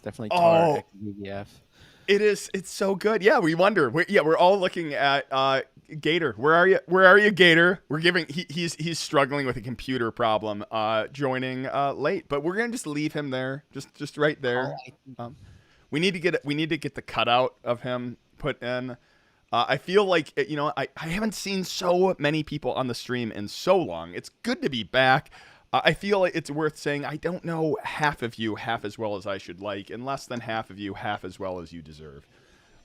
Definitely tar XVDF. It is. It's so good. Yeah, we wonder. We're all looking at Gator. Where are you? Where are you, Gator? We're giving. He's struggling with a computer problem. Joining late, but we're gonna just leave him there. Just right there. We need to get the cutout of him put in. I feel like I haven't seen so many people on the stream in so long. It's good to be back. I feel like it's worth saying I don't know half of you half as well as I should like, and less than half of you half as well as you deserve.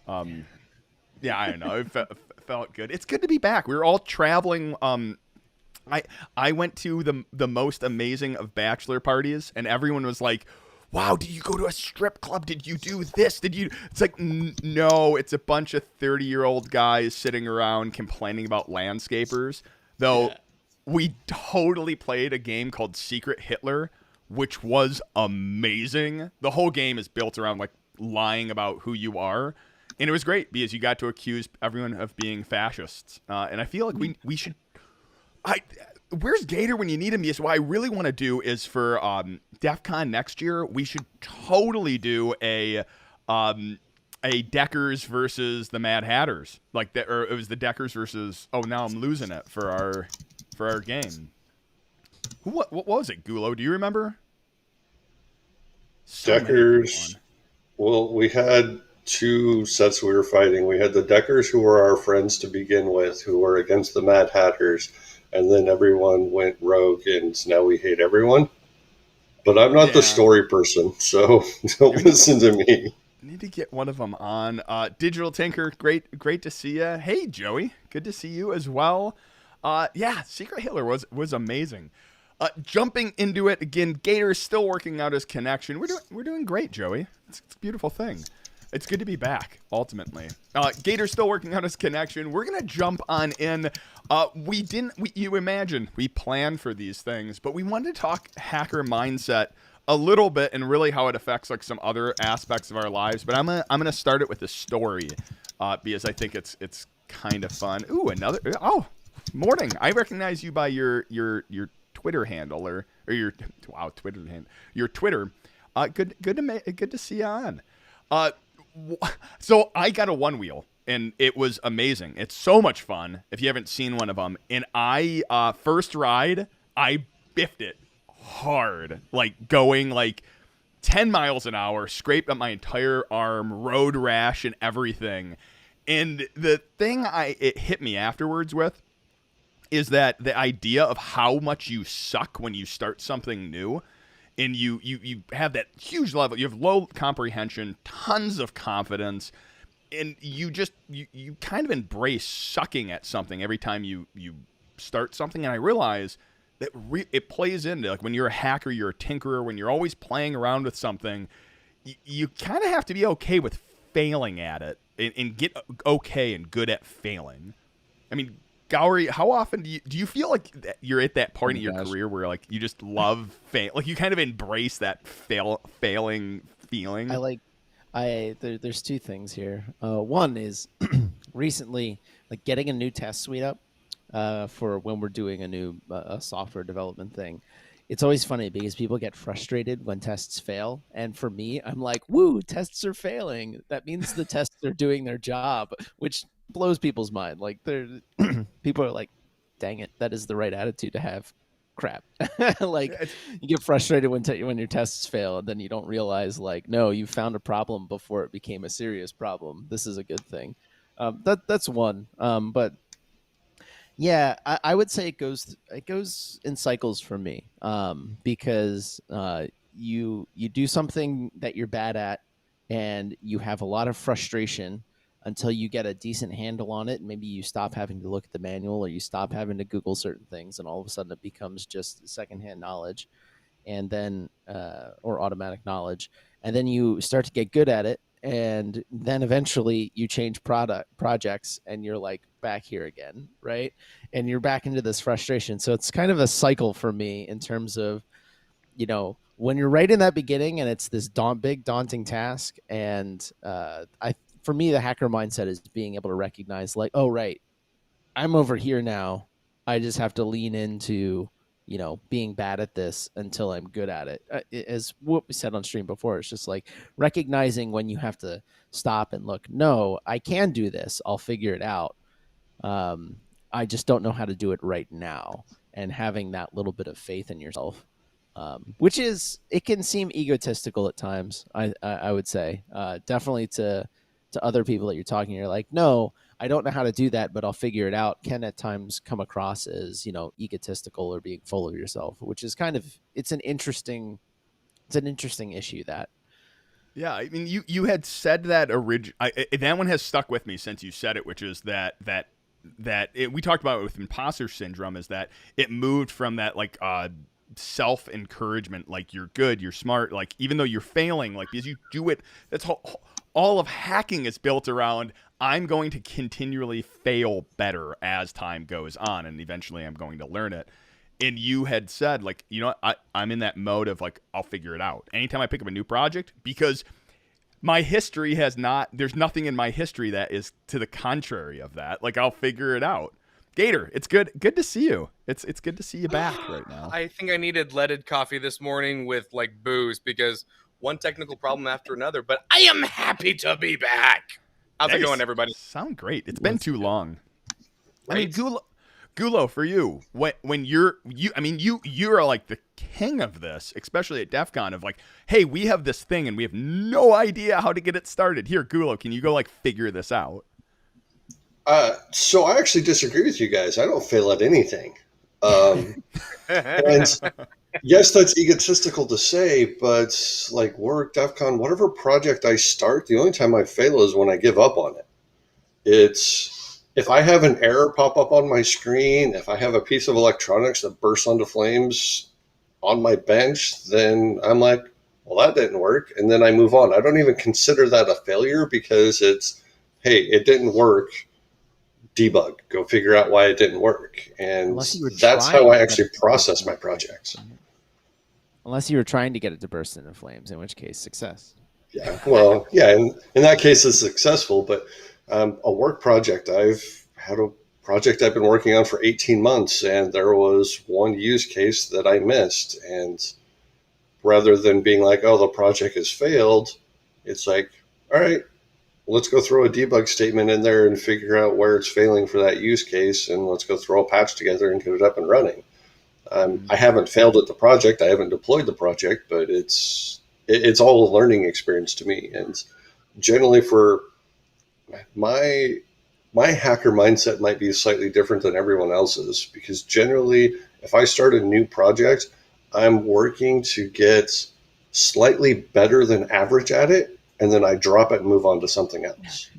Yeah, I don't know. It felt good. It's good to be back. We were all traveling. I went to the most amazing of bachelor parties, and everyone was like, "Wow, did you go to a strip club? Did you do this? Did you?" It's like, no, it's a bunch of 30-year-old guys sitting around complaining about landscapers, though. Yeah. We totally played a game called Secret Hitler, which was amazing. The whole game is built around like lying about who you are, and it was great because you got to accuse everyone of being fascists. And I feel like we should. Where's Gator when you need him? Because what I really want to do is for DEF CON next year, we should totally do a Deckers versus the Mad Hatters, like that, or it was the Deckers versus. Oh, now I'm losing it for our game. What was it, Gulo? Do you remember? So Deckers. Well, we had two sets we were fighting. We had the Deckers, who were our friends to begin with, who were against the Mad Hatters, and then everyone went rogue, and now we hate everyone. But I'm not the story person, so don't listen to me. Need to get one of them on. Digital Tinker, great to see you. Hey, Joey, good to see you as well. Yeah, Secret Hitler was amazing. Jumping into it again, Gator is still working out his connection. We're doing great, Joey. It's a beautiful thing. It's good to be back. Ultimately, Gator's still working out his connection. We're gonna jump on in. You imagine we plan for these things, but we wanted to talk hacker mindset a little bit and really how it affects like some other aspects of our lives. But I'm gonna start it with a story because I think it's kind of fun. Ooh, another. Oh. Morning. I recognize you by your Twitter handle or your Twitter handle. Your Twitter. Good to see you on. So I got a one wheel and it was amazing. It's so much fun if you haven't seen one of them. And I first ride, I biffed it hard, like going like 10 miles an hour, scraped up my entire arm, road rash and everything. And the thing it hit me afterwards with is that the idea of how much you suck when you start something new, and you have that huge level, you have low comprehension, tons of confidence, and you kind of embrace sucking at something every time you start something. And I realize that it plays into, like, when you're a hacker, you're a tinkerer, when you're always playing around with something, you kind of have to be okay with failing at it, and get okay and good at failing. I mean, Gowrie, how often do you feel like you're at that point in your career where, like, you just love fail, like you kind of embrace that failing feeling? There's two things here. One is recently, like, getting a new test suite up for when we're doing a new software development thing. It's always funny because people get frustrated when tests fail, and for me, I'm like, "Woo, tests are failing. That means the tests are doing their job," which blows people's mind. Like, they're people are like, "Dang it, that is the right attitude to have." Crap. Like, you get frustrated when your tests fail, and then you don't realize, like, no, you found a problem before it became a serious problem. This is a good thing. That's one. But yeah, I would say it goes in cycles for me, because you do something that you're bad at, and you have a lot of frustration until you get a decent handle on it. Maybe you stop having to look at the manual, or you stop having to Google certain things, and all of a sudden it becomes just secondhand knowledge, and then or automatic knowledge, and then you start to get good at it, and then eventually you change projects, and you're like back here again, right? And you're back into this frustration. So it's kind of a cycle for me in terms of, when you're right in that beginning, and it's this big daunting task. And for me, the hacker mindset is being able to recognize, like, oh, right, I'm over here now. I just have to lean into, being bad at this until I'm good at it. As what we said on stream before, it's just like recognizing when you have to stop and look, no, I can do this. I'll figure it out. I just don't know how to do it right now. And having that little bit of faith in yourself, which it can seem egotistical at times. I would say, definitely to other people that you're talking, you're like, no, I don't know how to do that, but I'll figure it out, can at times come across as, egotistical or being full of yourself, which is it's an interesting issue that. Yeah, I mean, you had said that that one has stuck with me since you said it, which is we talked about it with imposter syndrome, is that it moved from that, like, self encouragement, like, you're good, you're smart, like, even though you're failing, like, because you do it. That's all of hacking is built around. I'm going to continually fail better as time goes on, and eventually I'm going to learn it. And you had said, like, I'm in that mode of, like, I'll figure it out anytime I pick up a new project, because my history there's nothing in my history that is to the contrary of that. Like, I'll figure it out. Gator, it's good to see you. It's good to see you back right now. I think I needed leaded coffee this morning with, like, booze, because one technical problem after another, but I am happy to be back. How's it going, everybody? Sound great. It's been too long. Right? I mean, Gulo, for you, when you're like the king of this, especially at DEF CON, of, like, hey, we have this thing and we have no idea how to get it started. Here, Gulo, can you go, like, figure this out? So I actually disagree with you guys. I don't fail at anything. And yes, that's egotistical to say, but, like, work, DEF CON, whatever project I start, the only time I fail is when I give up on it. It's if I have an error pop up on my screen, if I have a piece of electronics that bursts onto flames on my bench, then I'm like, well, that didn't work. And then I move on. I don't even consider that a failure, because it's, hey, it didn't work. Debug, go figure out why it didn't work. And that's how I actually process my projects. Unless you were trying to get it to burst into flames, in which case, success. Yeah, well, yeah, in that case, it's successful. But a work project, I've had a project I've been working on for 18 months, and there was one use case that I missed. And rather than being like, oh, the project has failed, it's like, all right, let's go throw a debug statement in there and figure out where it's failing for that use case, and let's go throw a patch together and get it up and running. I haven't failed at the project. I haven't deployed the project, but it's all a learning experience to me. And generally, for my my hacker mindset might be slightly different than everyone else's, because generally, if I start a new project, I'm working to get slightly better than average at it, and then I drop it and move on to something else.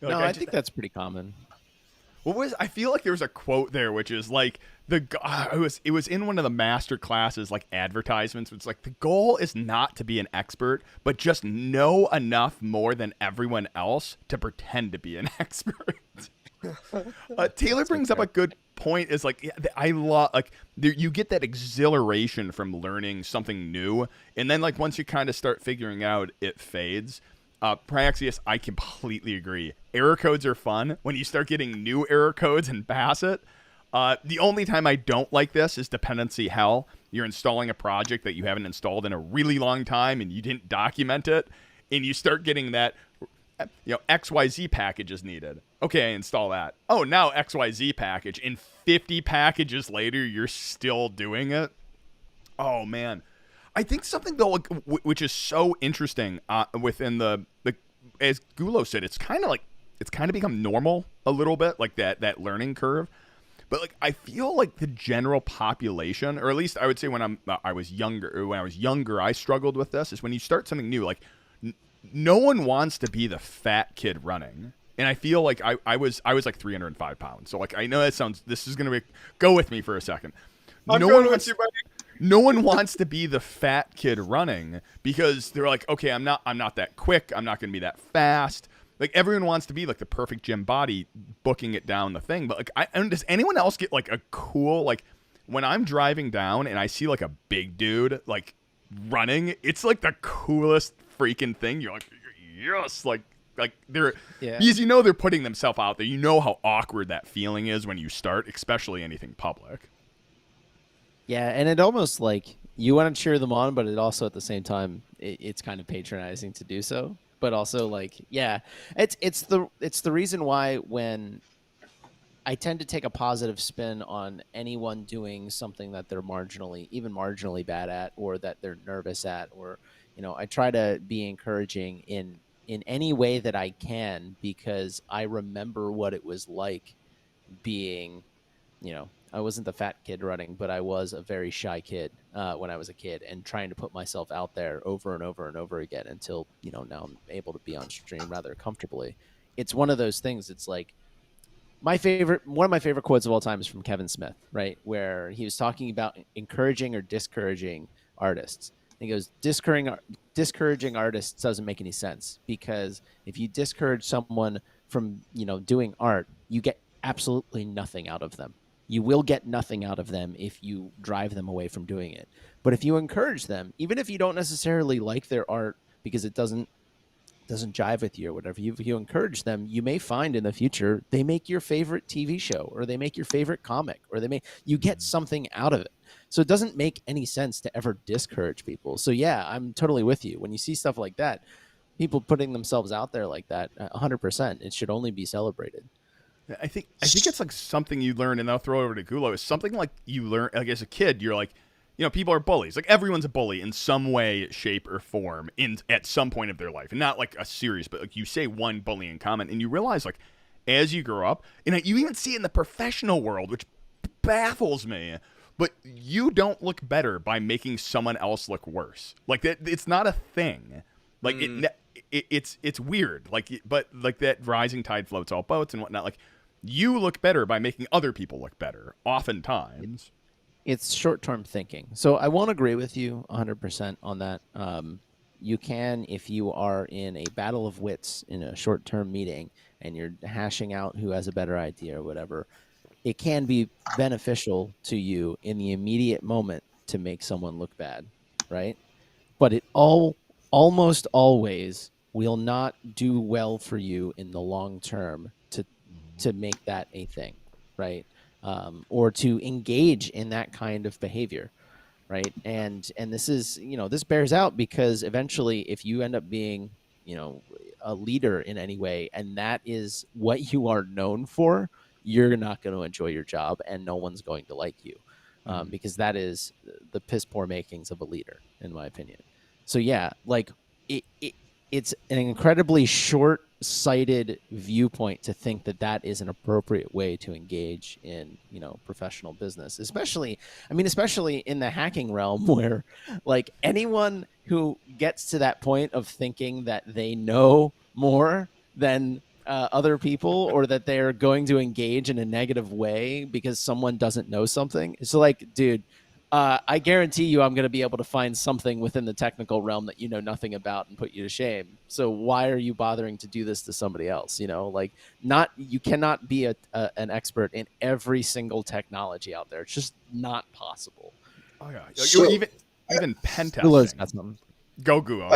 No, I think that's pretty common. What was, I feel like there was a quote there which is like it was in one of the master classes, like advertisements. It's like the goal is not to be an expert, but just know enough more than everyone else to pretend to be an expert. Taylor brings up a good point. Is like, I love, like, you get that exhilaration from learning something new, and then like once you kind of start figuring out, it fades. Praxius, I completely agree. Error codes are fun when you start getting new error codes and pass it. The only time I don't like this is dependency hell. You're installing a project that you haven't installed in a really long time and you didn't document it, and you start getting that, XYZ package is needed. Okay, I install that. Oh, now XYZ package. And 50 packages later, you're still doing it. Oh, man. I think something, though, which is so interesting within the as Gulo said, it's kind of become normal a little bit, like that learning curve. But like, I feel like the general population, or at least I would say when I was younger, I struggled with this. Is when you start something new, like no one wants to be the fat kid running. And I feel like I was like 305 pounds. So like, I know this is gonna go with me for a second. I'm going with you, buddy. No one wants to be the fat kid running because they're like, okay, I'm not that quick. I'm not going to be that fast. Like, everyone wants to be like the perfect gym body, booking it down the thing. But like, does anyone else get like a cool, like, when I'm driving down and I see like a big dude like running, it's like the coolest freaking thing. You're like, yes, like they're, because they're putting themselves out there. You know how awkward that feeling is when you start, especially anything public. Yeah, and it almost like you want to cheer them on, but it also at the same time it's kind of patronizing to do so. But also like, yeah, it's the reason why when I tend to take a positive spin on anyone doing something that they're even marginally bad at, or that they're nervous at, or I try to be encouraging in any way that I can, because I remember what it was like being, I wasn't the fat kid running, but I was a very shy kid when I was a kid, and trying to put myself out there over and over and over again until, now I'm able to be on stream rather comfortably. It's one of those things. It's like one of my favorite quotes of all time is from Kevin Smith, right? Where he was talking about encouraging or discouraging artists. And he goes, discouraging artists doesn't make any sense, because if you discourage someone from, doing art, you get absolutely nothing out of them. You will get nothing out of them if you drive them away from doing it. But if you encourage them, even if you don't necessarily like their art because it doesn't jive with you or whatever, if you encourage them, you may find in the future they make your favorite TV show, or they make your favorite comic, or you get something out of it. So it doesn't make any sense to ever discourage people. So yeah, I'm totally with you. When you see stuff like that, people putting themselves out there like that, 100%, it should only be celebrated. I think it's like something you learn, and I'll throw it over to Gulo. Is something like you learn, like as a kid, you're like, people are bullies. Like, everyone's a bully in some way, shape, or form at some point of their life, and not like a series, but like you say one bullying comment, and you realize like as you grow up, and you even see it in the professional world, which baffles me. But you don't look better by making someone else look worse. Like that, it's not a thing. Like it's weird. Like, but like that rising tide floats all boats and whatnot. Like, you look better by making other people look better, oftentimes. It's short-term thinking. So I won't agree with you 100% on that. You can, if you are in a battle of wits in a short-term meeting and you're hashing out who has a better idea or whatever, it can be beneficial to you in the immediate moment to make someone look bad, right? But it almost always will not do well for you in the long term to make that a thing, right? Or to engage in that kind of behavior, right? And this is, this bears out because eventually, if you end up being, a leader in any way, and that is what you are known for, you're not going to enjoy your job, and no one's going to like you, because that is the piss poor makings of a leader, in my opinion. So yeah, like it's an incredibly short-sighted viewpoint to think that that is an appropriate way to engage in, professional business, especially in the hacking realm where like anyone who gets to that point of thinking that they know more than other people, or that they're going to engage in a negative way because someone doesn't know something. So like, dude, I guarantee you I'm going to be able to find something within the technical realm that you know nothing about and put you to shame. So why are you bothering to do this to somebody else? Like, not, you cannot be an expert in every single technology out there. It's just not possible. Oh yeah, So even pen Gulo's testing. got something. Go Guo.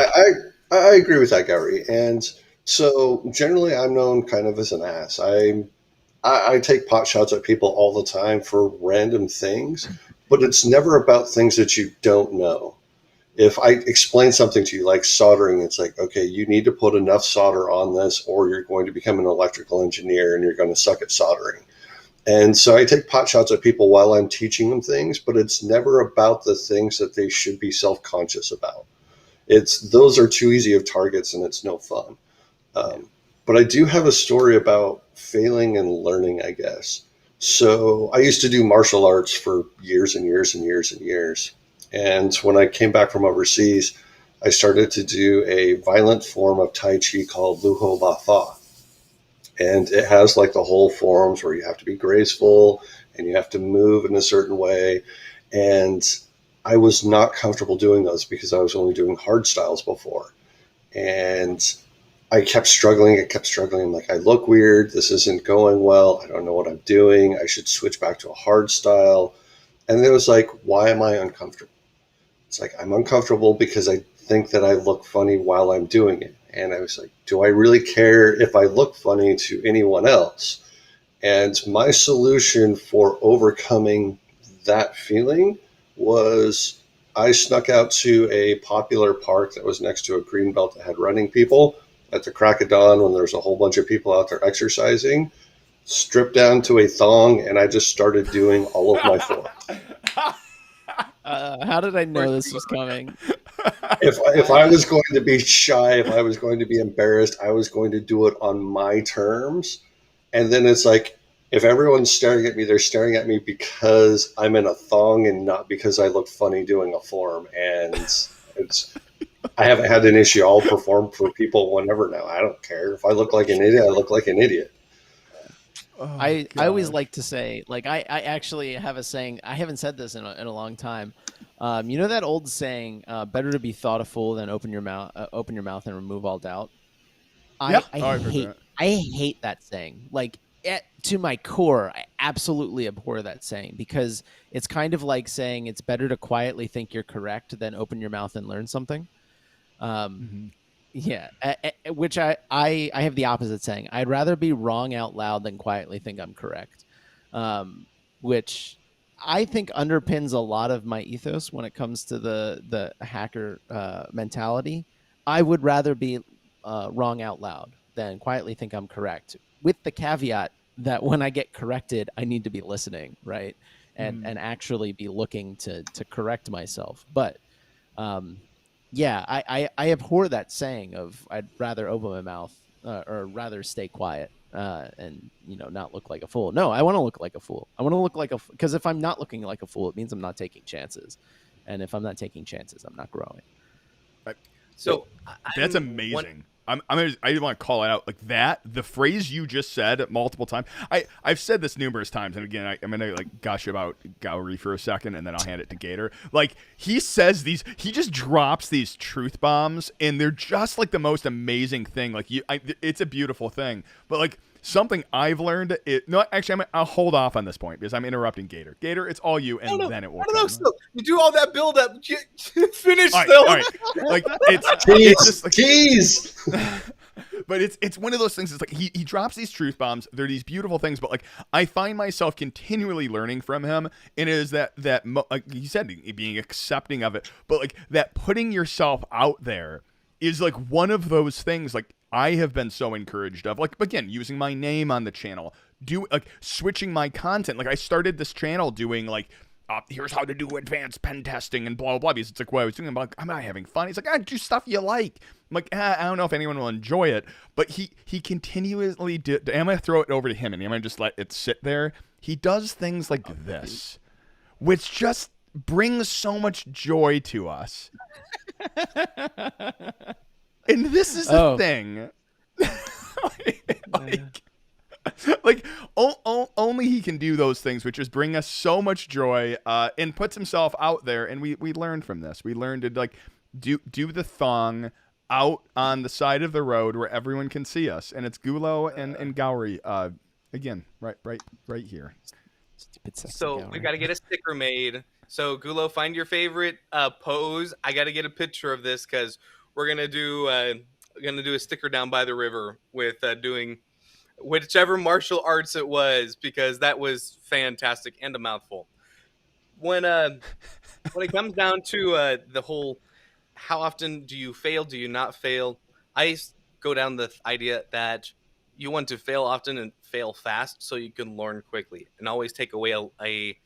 I agree with that, Gary. And so generally, I'm known kind of as an ass. I take pot shots at people all the time for random things, but it's never about things that you don't know. If I explain something to you like soldering, it's like, okay, you need to put enough solder on this or you're going to become an electrical engineer and you're going to suck at soldering. And so I take pot shots at people while I'm teaching them things, but it's never about the things that they should be self-conscious about. It's those are too easy of targets and it's no fun. But I do have a story about failing and learning, I guess. So I used to do martial arts for years and years and years and years. And when I came back from overseas, I started to do a violent form of Tai Chi called Luho Ba Fa. And it has like the whole forms where you have to be graceful and you have to move in a certain way. And I was not comfortable doing those because I was only doing hard styles before. And I kept struggling. I kept struggling. I'm like, I look weird. This isn't going well. I don't know what I'm doing. I should switch back to a hard style. And it was like, why am I uncomfortable? It's like, I'm uncomfortable because I think that I look funny while I'm doing it. And I was like, do I really care if I look funny to anyone else? And my solution for overcoming that feeling was I snuck out to a popular park that was next to a green belt that had running people at the crack of dawn when there's a whole bunch of people out there exercising, stripped down to a thong, and I just started doing all of my forms. How did I know this was coming? If I was going to be shy, if I was going to be embarrassed, I was going to do it on my terms. And then it's like, if everyone's staring at me, they're staring at me because I'm in a thong and not because I look funny doing a form. And I haven't had an issue. I'll perform for people whenever now. I don't care. If I look like an idiot, I look like an idiot. Oh, I always gosh. like to say, like, I actually have a saying. I haven't said this in a long time. You know that old saying, better to be thought a fool than open your mouth and remove all doubt. Yep. I Oh, I've heard hate that. I hate that saying. Like, to my core, I absolutely abhor that saying, because it's kind of like saying it's better to quietly think you're correct than open your mouth and learn something. Um, Mm-hmm. yeah, which I have the opposite saying. I'd rather be wrong out loud than quietly think I'm correct, which I think underpins a lot of my ethos when it comes to the hacker mentality. I would rather be wrong out loud than quietly think I'm correct, with the caveat that when I get corrected, I need to be listening, right, and actually be looking to correct myself. But um, yeah, I abhor that saying of I'd rather open my mouth or rather stay quiet and not look like a fool. No, I want to look like a fool. I want to look like because if I'm not looking like a fool, it means I'm not taking chances, and if I'm not taking chances, I'm not growing. So That's I'm amazing. I want to call it out like that. The phrase you just said multiple times. I've said this numerous times, and again, I'm gonna like gush about Gowrie for a second, and then I'll hand it to Gator. Like he says these, he just drops these truth bombs, and they're just like the most amazing thing. Like it's a beautiful thing. But like something I've learned, no, actually, I'll hold off on this point because I'm interrupting Gator. Gator, it's all you, and then it will. I don't know. come. Still, you do all that build up. Finish All right, still. all right. Like it's just like Tease. but it's one of those things. It's like he drops these truth bombs. They're these beautiful things, but like I find myself continually learning from him, and it is that like he said, being accepting of it, but like that putting yourself out there is like one of those things. Like I have been so encouraged of, like again, using my name on the channel, switching my content. Like I started this channel doing like here's how to do advanced pen testing and blah, blah, blah. Because it's like, what I was doing. I'm like, I'm not having fun. He's like, do stuff you like. I'm like, I don't know if anyone will enjoy it. But he continuously did. I'm going to throw it over to him, and I'm going to just let it sit there. He does things like this, which just brings so much joy to us. And this is the thing. Only he can do those things, which is bring us so much joy, and puts himself out there. And we learned from this. We learned to like do the thong out on the side of the road where everyone can see us. And it's Gulo and Gowrie, again, right here. So we got to get a sticker made. So Gulo, find your favorite pose. I got to get a picture of this because we're gonna do a sticker down by the river with doing whichever martial arts it was, because that was fantastic and a mouthful. When it comes down to the whole, how often do you fail? Do you not fail? I go down the idea that you want to fail often and fail fast so you can learn quickly, and always take away a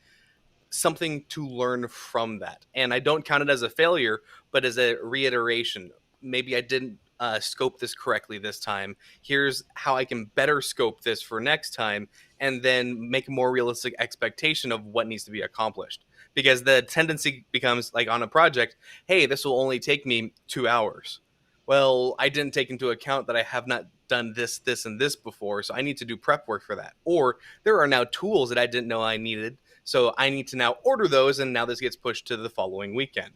something to learn from that. And I don't count it as a failure, but as a reiteration. Maybe I didn't scope this correctly this time. Here's how I can better scope this for next time, and then make a more realistic expectation of what needs to be accomplished. Because the tendency becomes, like on a project, hey, this will only take me 2 hours. Well, I didn't take into account that I have not done this, and this before, so I need to do prep work for that. Or there are now tools that I didn't know I needed, so I need to now order those, and now this gets pushed to the following weekend.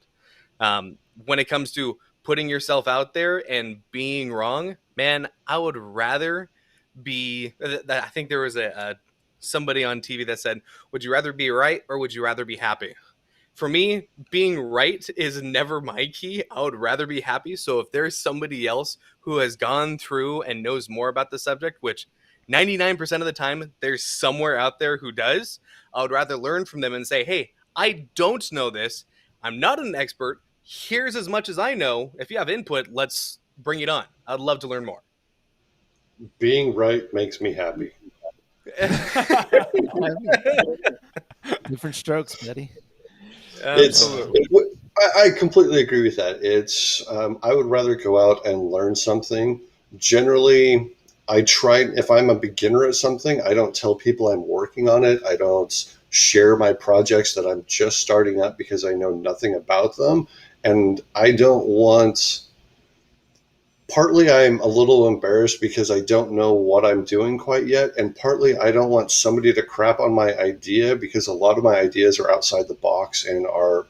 When it comes to putting yourself out there and being wrong, man, I would rather be. I think there was somebody on TV that said, "Would you rather be right or would you rather be happy?" For me, being right is never my key. I would rather be happy. So if there's somebody else who has gone through and knows more about the subject, which 99% of the time there's somewhere out there who does, I would rather learn from them and say, hey, I don't know this. I'm not an expert. Here's as much as I know. If you have input, let's bring it on. I'd love to learn more. Being right makes me happy. Different strokes, buddy. I completely agree with that. It's I would rather go out and learn something. Generally, I try, if I'm a beginner at something, I don't tell people I'm working on it. I don't share my projects that I'm just starting up because I know nothing about them. And I don't want, partly I'm a little embarrassed because I don't know what I'm doing quite yet. And partly I don't want somebody to crap on my idea because a lot of my ideas are outside the box and are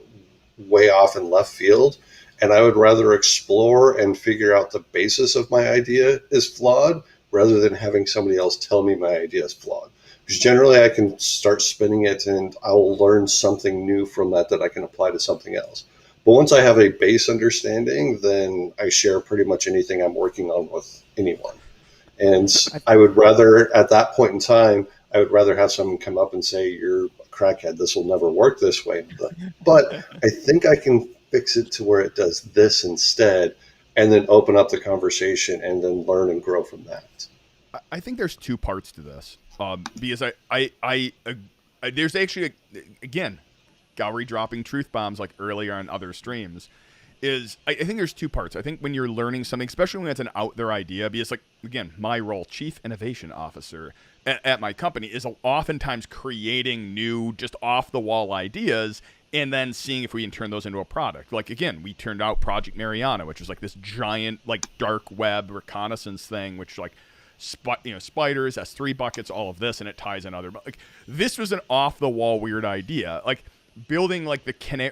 way off in left field. And I would rather explore and figure out the basis of my idea is flawed rather than having somebody else tell me my idea is flawed. Because generally I can start spinning it and I'll learn something new from that I can apply to something else. But once I have a base understanding, then I share pretty much anything I'm working on with anyone. And I would rather, at that point in time, I would rather have someone come up and say, you're a crackhead, this will never work this way. But I think I can fix it to where it does this instead, and then open up the conversation and then learn and grow from that. I think there's two parts to this. Because I there's actually, again, Gowrie dropping truth bombs like earlier on other streams, is I think there's two parts. I think when you're learning something, especially when it's an out there idea, because like, again, my role, Chief Innovation Officer at my company, is oftentimes creating new, just off the wall ideas and then seeing if we can turn those into a product. Like, again, we turned out Project Mariana, which was like this giant, like, dark web reconnaissance thing, which like, spiders, S3 buckets, all of this, and it ties in other. But like, this was an off the wall weird idea. Like building like the canary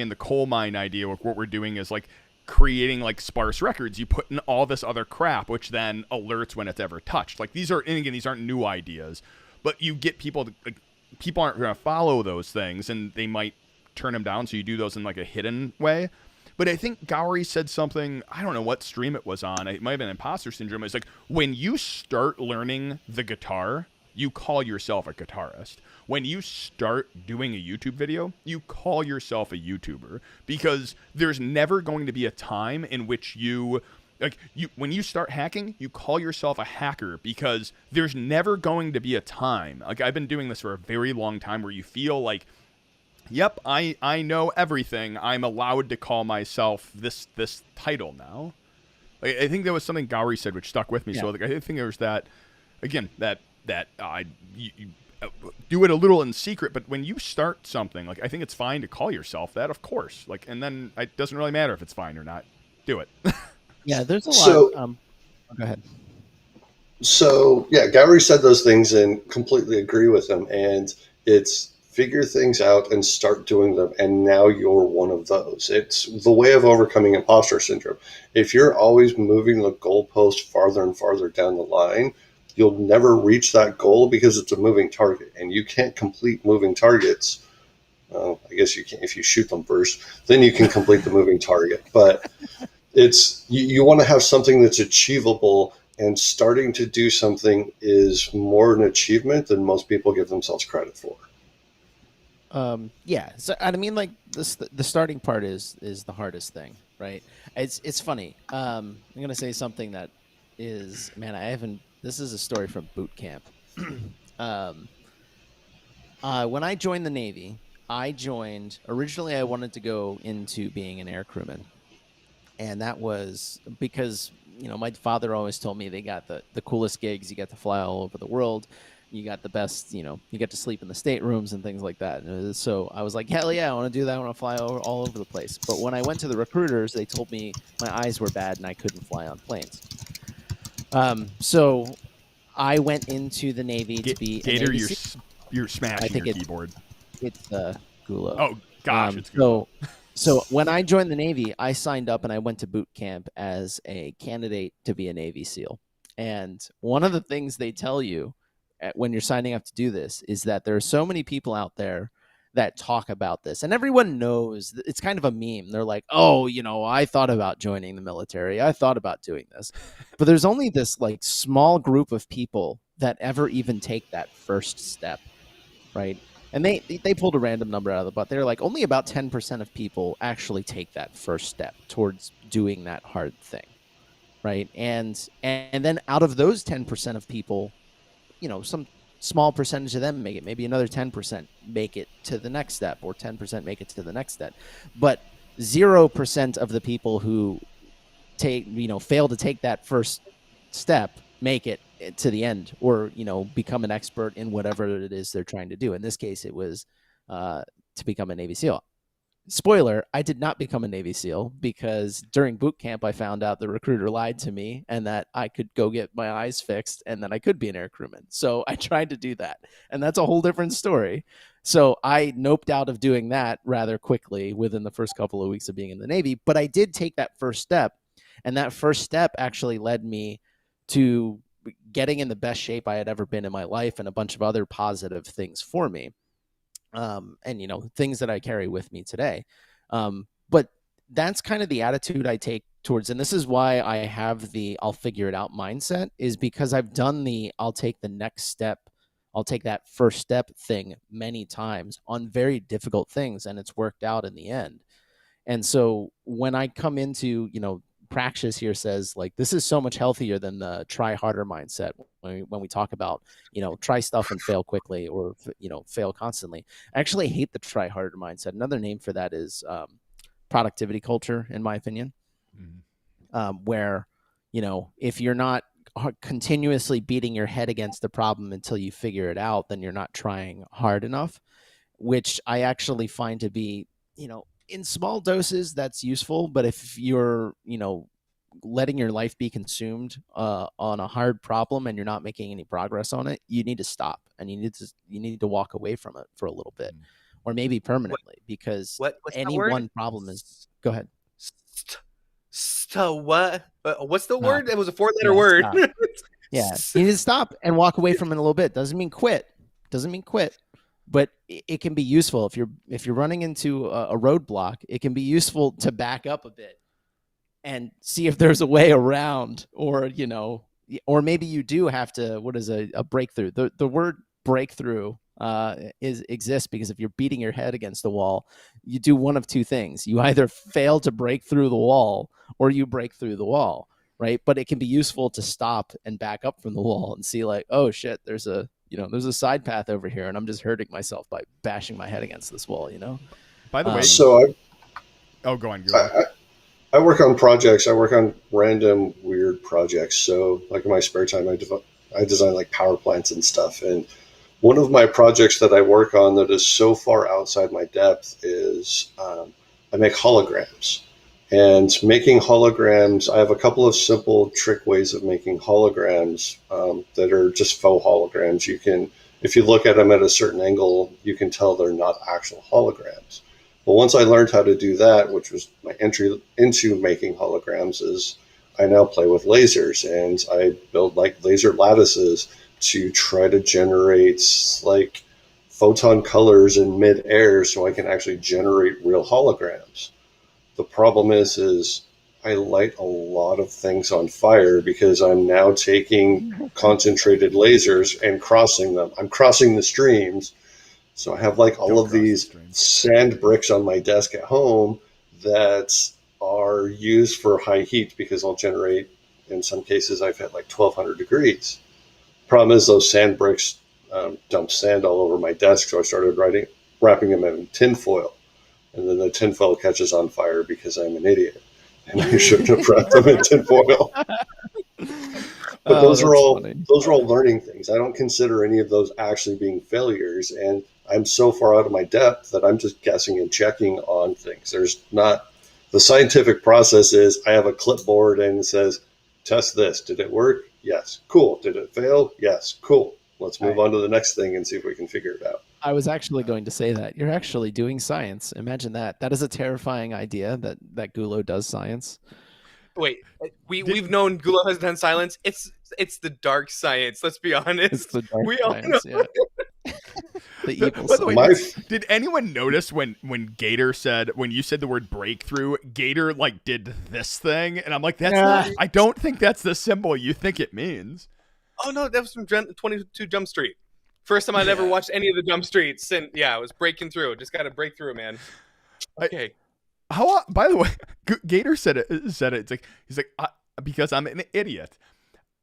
in the coal mine idea. What we're doing is like creating like sparse records. You put in all this other crap, which then alerts when it's ever touched. Like these are, and again, these aren't new ideas, but you get people to, like, people aren't going to follow those things, and they might turn them down. So you do those in like a hidden way. But I think Gowrie said something, I don't know what stream it was on. It might have been Imposter Syndrome. It's like, when you start learning the guitar, you call yourself a guitarist. When you start doing a YouTube video, you call yourself a YouTuber. Because there's never going to be a time in which you Like when you start hacking, you call yourself a hacker because there's never going to be a time. Like I've been doing this for a very long time where you feel like, yep, I know everything. I'm allowed to call myself this title now. Like, I think that was something Gowrie said, which stuck with me. Yeah. So like, I think there was that, again, that you do it a little in secret, but when you start something, like I think it's fine to call yourself that, of course. Like, and then it doesn't really matter if it's fine or not. Do it. Yeah, there's a lot. Go ahead. So yeah, Gowrie said those things and completely agree with him. And it's figure things out and start doing them. And now you're one of those. It's the way of overcoming imposter syndrome. If you're always moving the goalpost farther and farther down the line, you'll never reach that goal because it's a moving target, and you can't complete moving targets. I guess you can if you shoot them first, then you can complete the moving target. But it's you want to have something that's achievable, and starting to do something is more an achievement than most people give themselves credit for. Yeah. So I mean, like the starting part is the hardest thing, right? It's funny. I'm gonna say something that is, man, I haven't. This is a story from boot camp. When I joined the Navy, originally I wanted to go into being an air crewman. And that was because, my father always told me they got the coolest gigs. You get to fly all over the world. You got the best, you get to sleep in the staterooms and things like that. So I was like, hell yeah, I want to do that. I want to fly all over the place. But when I went to the recruiters, they told me my eyes were bad and I couldn't fly on planes. So I went into the Navy to be Gator, you're smashing your keyboard. It's Gulo. Oh gosh, it's Gulo. So when I joined the Navy, I signed up and I went to boot camp as a candidate to be a Navy SEAL. And one of the things they tell you when you're signing up to do this is that there are so many people out there that talk about this, and everyone knows it's kind of a meme. They're like, oh, I thought about joining the military. I thought about doing this. But there's only this like small group of people that ever even take that first step, right? And they pulled a random number out of the butt. They're like, only about 10% of people actually take that first step towards doing that hard thing, right? And then out of those 10% of people, some small percentage of them make it. Maybe another 10% make it to the next step, or 10% make it to the next step. But 0% of the people who fail to take that first step make it to the end, or become an expert in whatever it is they're trying to do. In this case, it was to become a Navy SEAL. Spoiler, I did not become a Navy SEAL because during boot camp I found out the recruiter lied to me and that I could go get my eyes fixed and then I could be an air crewman. So I tried to do that, and that's a whole different story. So I noped out of doing that rather quickly within the first couple of weeks of being in the Navy, but I did take that first step, and that first step actually led me to getting in the best shape I had ever been in my life, and a bunch of other positive things for me. And things that I carry with me today. But that's kind of the attitude I take towards, and this is why I have the I'll figure it out mindset, is because I've done I'll take the next step, I'll take that first step thing many times on very difficult things, and it's worked out in the end. And so when I come into, Praxis here says, like, this is so much healthier than the try harder mindset when we talk about, try stuff and fail quickly, or, fail constantly. I actually hate the try harder mindset. Another name for that is productivity culture, in my opinion, where, if you're not continuously beating your head against the problem until you figure it out, then you're not trying hard enough, which I actually find to be, in small doses, that's useful. But if you're, letting your life be consumed on a hard problem and you're not making any progress on it, you need to stop, and you need to walk away from it for a little bit, or maybe permanently, because what's any one problem is. Go ahead. So what? What's the word? It was a 4-letter word. Yeah, you need to stop and walk away from it a little bit. Doesn't mean quit. But it can be useful if you're running into a roadblock. It can be useful to back up a bit and see if there's a way around, or maybe you do have to. What is a breakthrough? The word breakthrough exists because if you're beating your head against the wall, you do one of two things: you either fail to break through the wall, or you break through the wall. right? But it can be useful to stop and back up from the wall and see like, oh shit, there's a side path over here, and I'm just hurting myself by bashing my head against this wall. By the way, So go on, Google. I work on projects. I work on random weird projects. So like in my spare time, I design like power plants and stuff. And one of my projects that I work on that is so far outside my depth is I make holograms. And making holograms, I have a couple of simple trick ways of making holograms that are just faux holograms. You can, if you look at them at a certain angle, you can tell they're not actual holograms. But once I learned how to do that, which was my entry into making holograms, is I now play with lasers and I build like laser lattices to try to generate like photon colors in midair so I can actually generate real holograms. The problem is I light a lot of things on fire because I'm now taking concentrated lasers and crossing them. I'm crossing the streams. So I have like all of these sand bricks on my desk at home that are used for high heat because I'll generate, in some cases, I've hit like 1200 degrees. Problem is those sand bricks dump sand all over my desk. So I started wrapping them in tinfoil. And then the tinfoil catches on fire because I'm an idiot. And I shouldn't have wrapped them in tinfoil. But those are all learning things. I don't consider any of those actually being failures. And I'm so far out of my depth that I'm just guessing and checking on things. There's not the scientific process is I have a clipboard and it says, test this. Did it work? Yes. Cool. Did it fail? Yes. Cool. Let's move on to the next thing and see if we can figure it out. I was actually going to say that. You're actually doing science. Imagine that. That is a terrifying idea that Gulo does science. Wait, we've known Gulo has done science. It's the dark science. Let's be honest. It's the dark we science, all know. Yeah. The evil By the science. way, did anyone notice when Gator said, when you said the word breakthrough, Gator like did this thing? And I'm like, that's not, I don't think that's the symbol you think it means. Oh no, that was from 22 Jump Street. First time I'd ever watched any of the Jump Streets, and yeah, I was breaking through. Just got to break through, man. Okay. By the way, Gator said it. It's like he's like because I'm an idiot.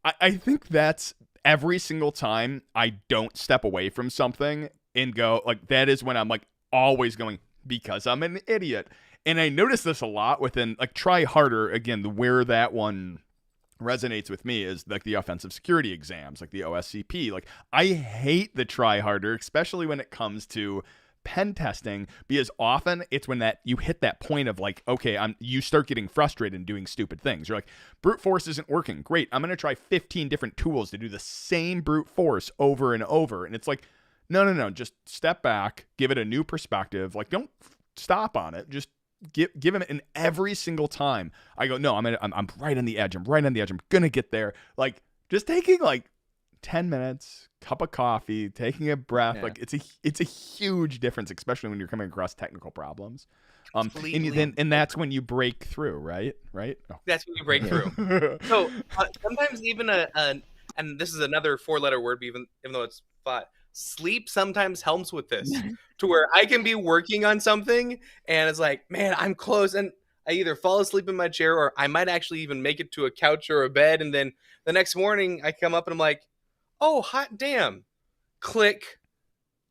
I think that's every single time I don't step away from something and go like that is when I'm like always going because I'm an idiot. And I notice this a lot within like try harder again. Where that one resonates with me is like the offensive security exams, like the OSCP. Like I hate the try harder, especially when it comes to pen testing, because often it's when that you hit that point of like, okay, you start getting frustrated and doing stupid things. You're like, brute force isn't working. Great, I'm gonna try 15 different tools to do the same brute force over and over. And it's like, no, just step back, give it a new perspective. Like, don't stop on it. Just give him in every single time. I go, no, I'm right on the edge. I'm right on the edge. I'm gonna get there. Like, just taking like 10 minutes, cup of coffee, taking a breath. Yeah. Like it's a huge difference, especially when you're coming across technical problems. And that's when you break through, right? Oh. That's when you break through. So sometimes even and this is another 4-letter word, even though it's 5. Sleep sometimes helps with this, to where I can be working on something and it's like, man, I'm close, and I either fall asleep in my chair or I might actually even make it to a couch or a bed, and then the next morning I come up and I'm like, oh, hot damn, click.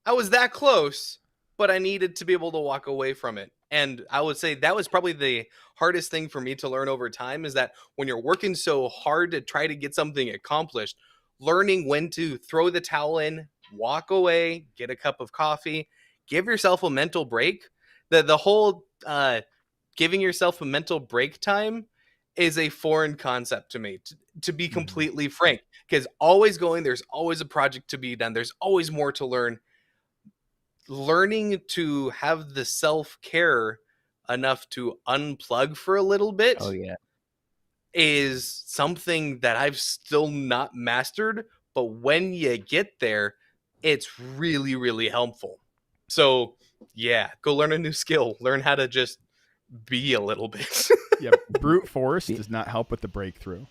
I was that close, but I needed to be able to walk away from it. And I would say that was probably the hardest thing for me to learn over time, is that when you're working so hard to try to get something accomplished, learning when to throw the towel in, walk away, get a cup of coffee, give yourself a mental break. The whole giving yourself a mental break time is a foreign concept to me, to be completely frank, because there's always a project to be done. There's always more to learn. Learning to have the self-care enough to unplug for a little bit is something that I've still not mastered. But when you get there, it's really, really helpful. So yeah, go learn a new skill. Learn how to just be a little bit. Yeah, brute force does not help with the breakthrough.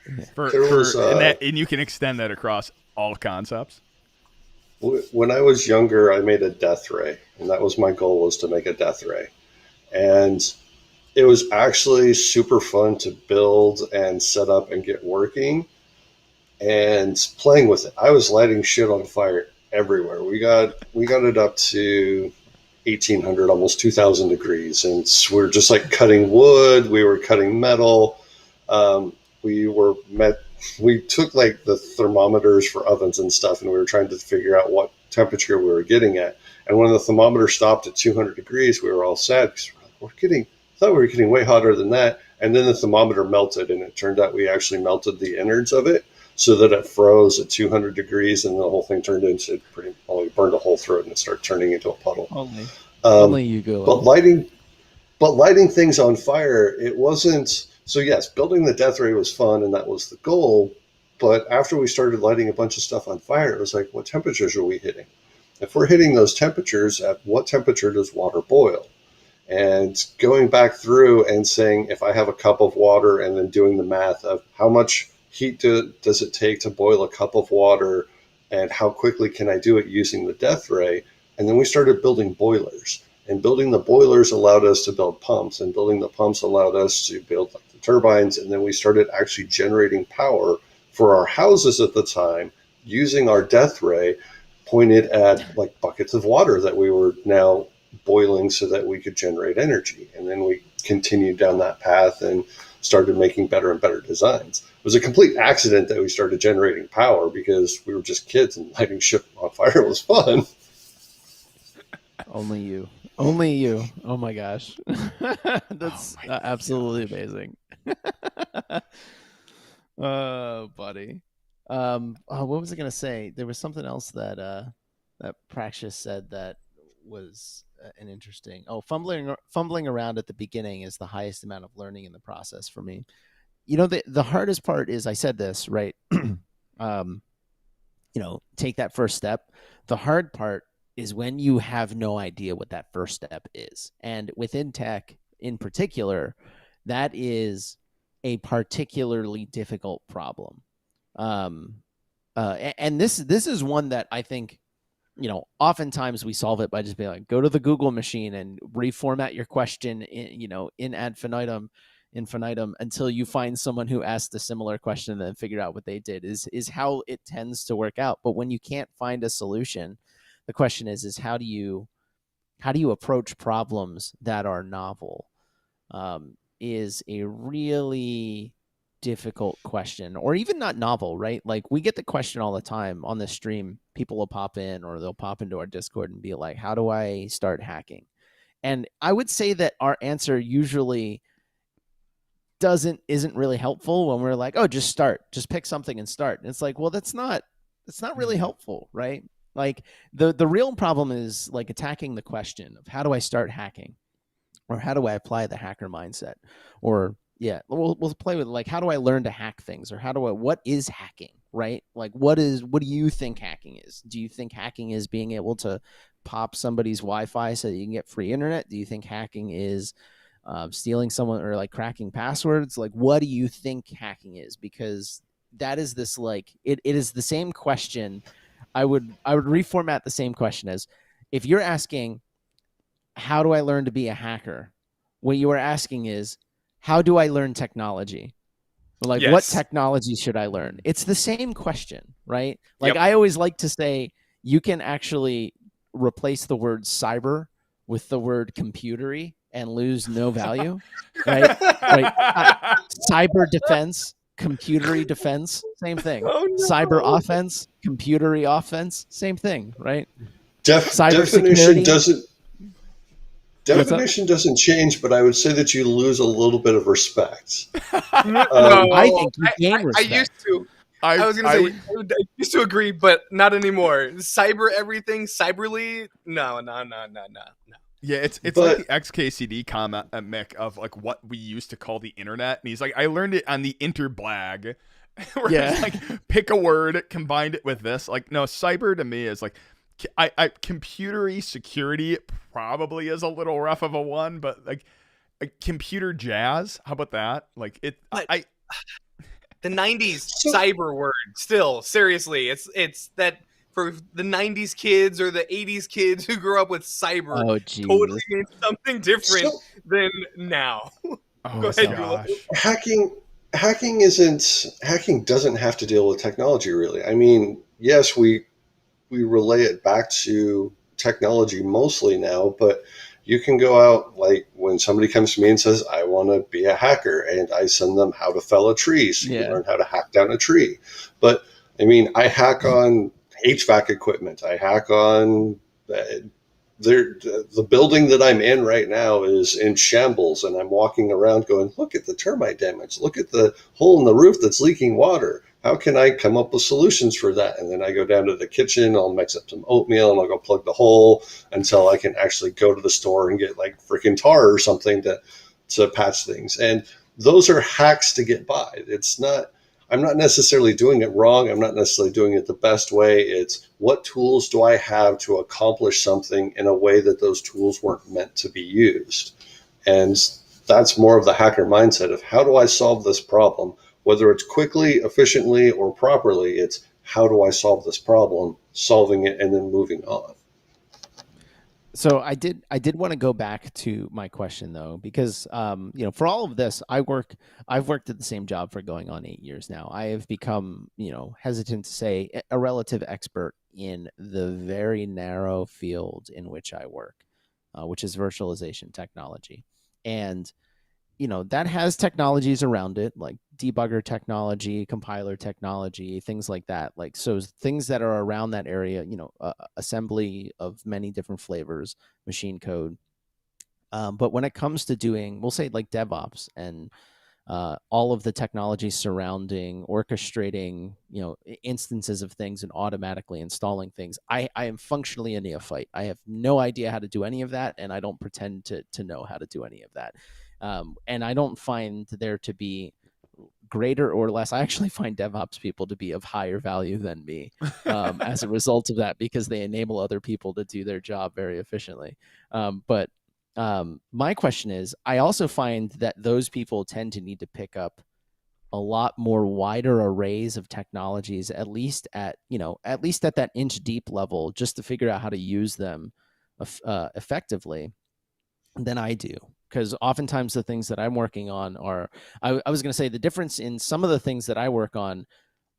And you can extend that across all concepts. When I was younger, I made a death ray, and that was my goal, was to make a death ray. And it was actually super fun to build and set up and get working and playing with it. I was lighting shit on fire everywhere. We got it up to 1800, almost 2000 degrees, and we're just like cutting wood. We were cutting metal. We were met. We took like the thermometers for ovens and stuff, and we were trying to figure out what temperature we were getting at. And when the thermometer stopped at 200 degrees, we were all sad because we're getting. I thought we were getting way hotter than that. And then the thermometer melted, and it turned out we actually melted the innards of it so that it froze at 200 degrees, and the whole thing turned into pretty. Well, we burned a hole through it, and it started turning into a puddle. Only you go. But lighting things on fire, it wasn't. So yes, building the death ray was fun, and that was the goal. But after we started lighting a bunch of stuff on fire, it was like, what temperatures are we hitting? If we're hitting those temperatures, at what temperature does water boil? And going back through and saying, if I have a cup of water, and then doing the math of how much heat does it take to boil a cup of water, and how quickly can I do it using the death ray? And then we started building boilers. And building the boilers allowed us to build pumps, and building the pumps allowed us to build like the turbines. And then we started actually generating power for our houses at the time using our death ray pointed at like buckets of water that we were now boiling so that we could generate energy. And then we continued down that path and started making better and better designs. It was a complete accident that we started generating power because we were just kids, and lighting shit on fire was fun. Only you. Only you. Oh my gosh. That's absolutely amazing. Oh, buddy. What was I going to say? There was something else that Praxis said that was an interesting. Oh, fumbling around at the beginning is the highest amount of learning in the process for me. You know, the hardest part is, I said this, right? Take that first step. The hard part is when you have no idea what that first step is. And within tech in particular, that is a particularly difficult problem. And this is one that I think, oftentimes we solve it by just being like, go to the Google machine and reformat your question in ad infinitum until you find someone who asked a similar question and then figure out what they did is how it tends to work out. But when you can't find a solution, the question is how do you approach problems that are novel? Is a really difficult question, or even not novel, right? Like, we get the question all the time on the stream. People will pop in, or they'll pop into our Discord and be like, how do I start hacking? And I would say that our answer usually isn't really helpful when we're like, oh, just pick something and start. And it's like, well, that's not really helpful, right? Like, the real problem is like attacking the question of how do I start hacking, or how do I apply the hacker mindset, or we'll play with like, how do I learn to hack things, or what is hacking, right? Like, what do you think hacking is? Do you think hacking is being able to pop somebody's Wi-Fi so that you can get free internet? Do you think hacking is stealing someone, or like cracking passwords? Like, what do you think hacking is? Because that is this, like, it is the same question. I would reformat the same question as, if you're asking, how do I learn to be a hacker? What you are asking is, how do I learn technology? Like, yes. What technology should I learn? It's the same question, right? Like, yep. I always like to say, you can actually replace the word cyber with the word computery and lose no value, right? Right? Cyber defense, computery defense, same thing. Oh, no. Cyber offense, computery offense, same thing, right? Definition doesn't change, but I would say that you lose a little bit of respect. I think you gain respect. I used to. I was going to say, I used to agree, but not anymore. Cyber everything, cyberly, no. Yeah, it's like the XKCD comment, Mick, of like what we used to call the internet. And he's like, I learned it on the interblag. Where it's like, pick a word, combined it with this. Like, no, cyber to me is like, I computery security probably is a little rough of a one, but like computer jazz, how about that? Like it, the 90s cyber word, still, seriously, it's that for the 90s kids or the 80s kids who grew up with cyber Oh, totally Jesus. means something different So, than now. Go Oh ahead, So- Gulo. gosh. hacking doesn't have to deal with technology really. I mean, yes, we relay it back to technology mostly now, but you can go out, like when somebody comes to me and says, I want to be a hacker, and I send them how to fell a tree. So you Yeah. learn how to hack down a tree. But I mean, I hack on HVAC equipment. I hack on the building that I'm in right now is in shambles, and I'm walking around going, look at the termite damage. Look at the hole in the roof that's leaking water. How can I come up with solutions for that? And then I go down to the kitchen, I'll mix up some oatmeal, and I'll go plug the hole until I can actually go to the store and get like freaking tar or something to patch things. And those are hacks to get by. It's not, I'm not necessarily doing it wrong. I'm not necessarily doing it the best way. It's what tools do I have to accomplish something in a way that those tools weren't meant to be used? And that's more of the hacker mindset of how do I solve this problem? Whether it's quickly, efficiently, or properly, it's how do I solve this problem, solving it, and then moving on. So I did want to go back to my question though, because for all of this, I've worked at the same job for going on 8 years now. I have become, hesitant to say a relative expert in the very narrow field in which I work, which is virtualization technology. And that has technologies around it, like debugger technology, compiler technology, things like that. Like, so things that are around that area, assembly of many different flavors, machine code. But when it comes to doing, we'll say like DevOps and all of the technology surrounding orchestrating, instances of things and automatically installing things, I am functionally a neophyte. I have no idea how to do any of that, and I don't pretend to know how to do any of that. And I don't find there to be greater or less. I actually find DevOps people to be of higher value than me as a result of that, because they enable other people to do their job very efficiently. But my question is, I also find that those people tend to need to pick up a lot more wider arrays of technologies, at least at that inch deep level, just to figure out how to use them effectively than I do. Because oftentimes the things that I'm working on are, I was going to say the difference in some of the things that I work on,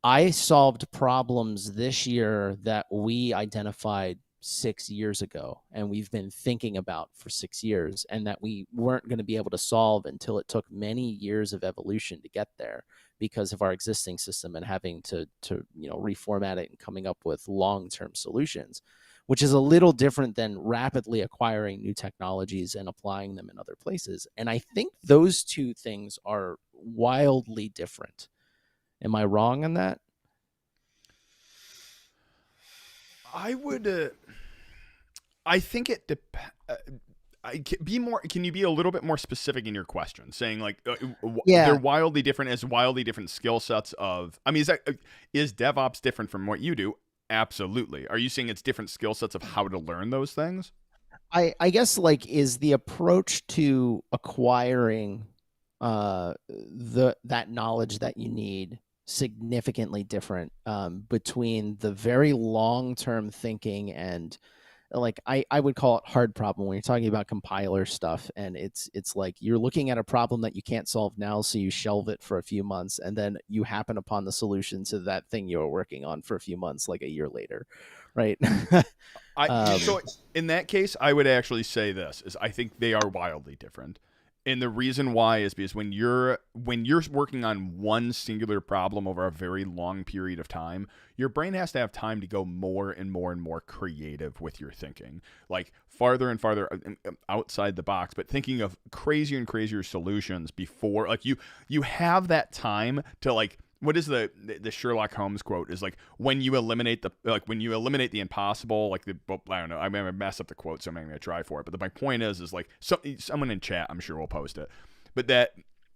I solved problems this year that we identified 6 years ago and we've been thinking about for 6 years, and that we weren't going to be able to solve until it took many years of evolution to get there because of our existing system and having to reformat it and coming up with long-term solutions, which is a little different than rapidly acquiring new technologies and applying them in other places. And I think those two things are wildly different. Am I wrong on that? I would. I think it depends. Be more. Can you be a little bit more specific in your question? Saying like they're wildly different as wildly different skill sets of. I mean, is DevOps different from what you do? Absolutely. Are you saying it's different skill sets of how to learn those things? I guess like, is the approach to acquiring that knowledge that you need significantly different between the very long-term thinking and, like, I would call it hard problem when you're talking about compiler stuff, and it's like you're looking at a problem that you can't solve now, so you shelve it for a few months, and then you happen upon the solution to that thing you were working on for a few months, like a year later, right? So in that case, I would actually say this is I think they are wildly different. And the reason why is because when you're working on one singular problem over a very long period of time, your brain has to have time to go more and more and more creative with your thinking, like farther and farther outside the box, but thinking of crazier and crazier solutions before, like you have that time to, like, what is the Sherlock Holmes quote is like, when you eliminate the impossible, like I don't know, I'm gonna mess up the quote, so I'm not gonna try for it. But my point is like, someone in chat, I'm sure will post it, but that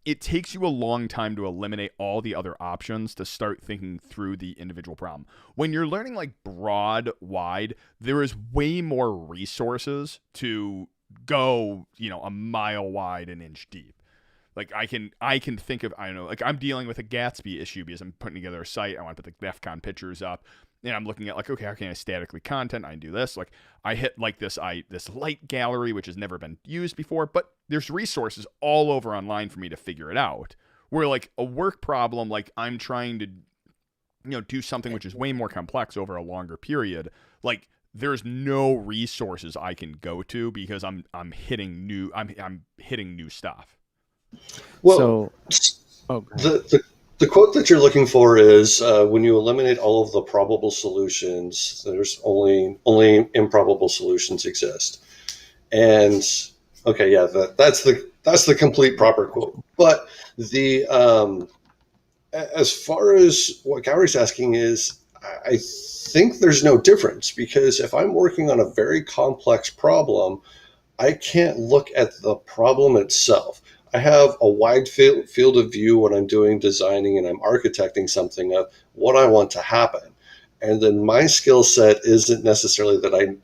it takes you a long time to eliminate all the other options to start thinking through the individual problem. When you're learning like wide, there is way more resources to go, a mile wide, an inch deep. Like I can think of, I don't know, like I'm dealing with a Gatsby issue because I'm putting together a site. I want to put the DEF CON pictures up. and I'm looking at like, okay, how can I statically content? I can do this. Like I hit like this light gallery, which has never been used before, but there's resources all over online for me to figure it out. Where like a work problem, like I'm trying to, do something which is way more complex over a longer period. Like there's no resources I can go to because I'm hitting new stuff. Well, the quote that you're looking for is when you eliminate all of the probable solutions, there's only improbable solutions exist. And okay, yeah, that's the complete proper quote. But the as far as what Gowry's asking is, I think there's no difference, because if I'm working on a very complex problem, I can't look at the problem itself. I have a wide field of view when I'm doing designing and I'm architecting something of what I want to happen. And then my skill set isn't necessarily that I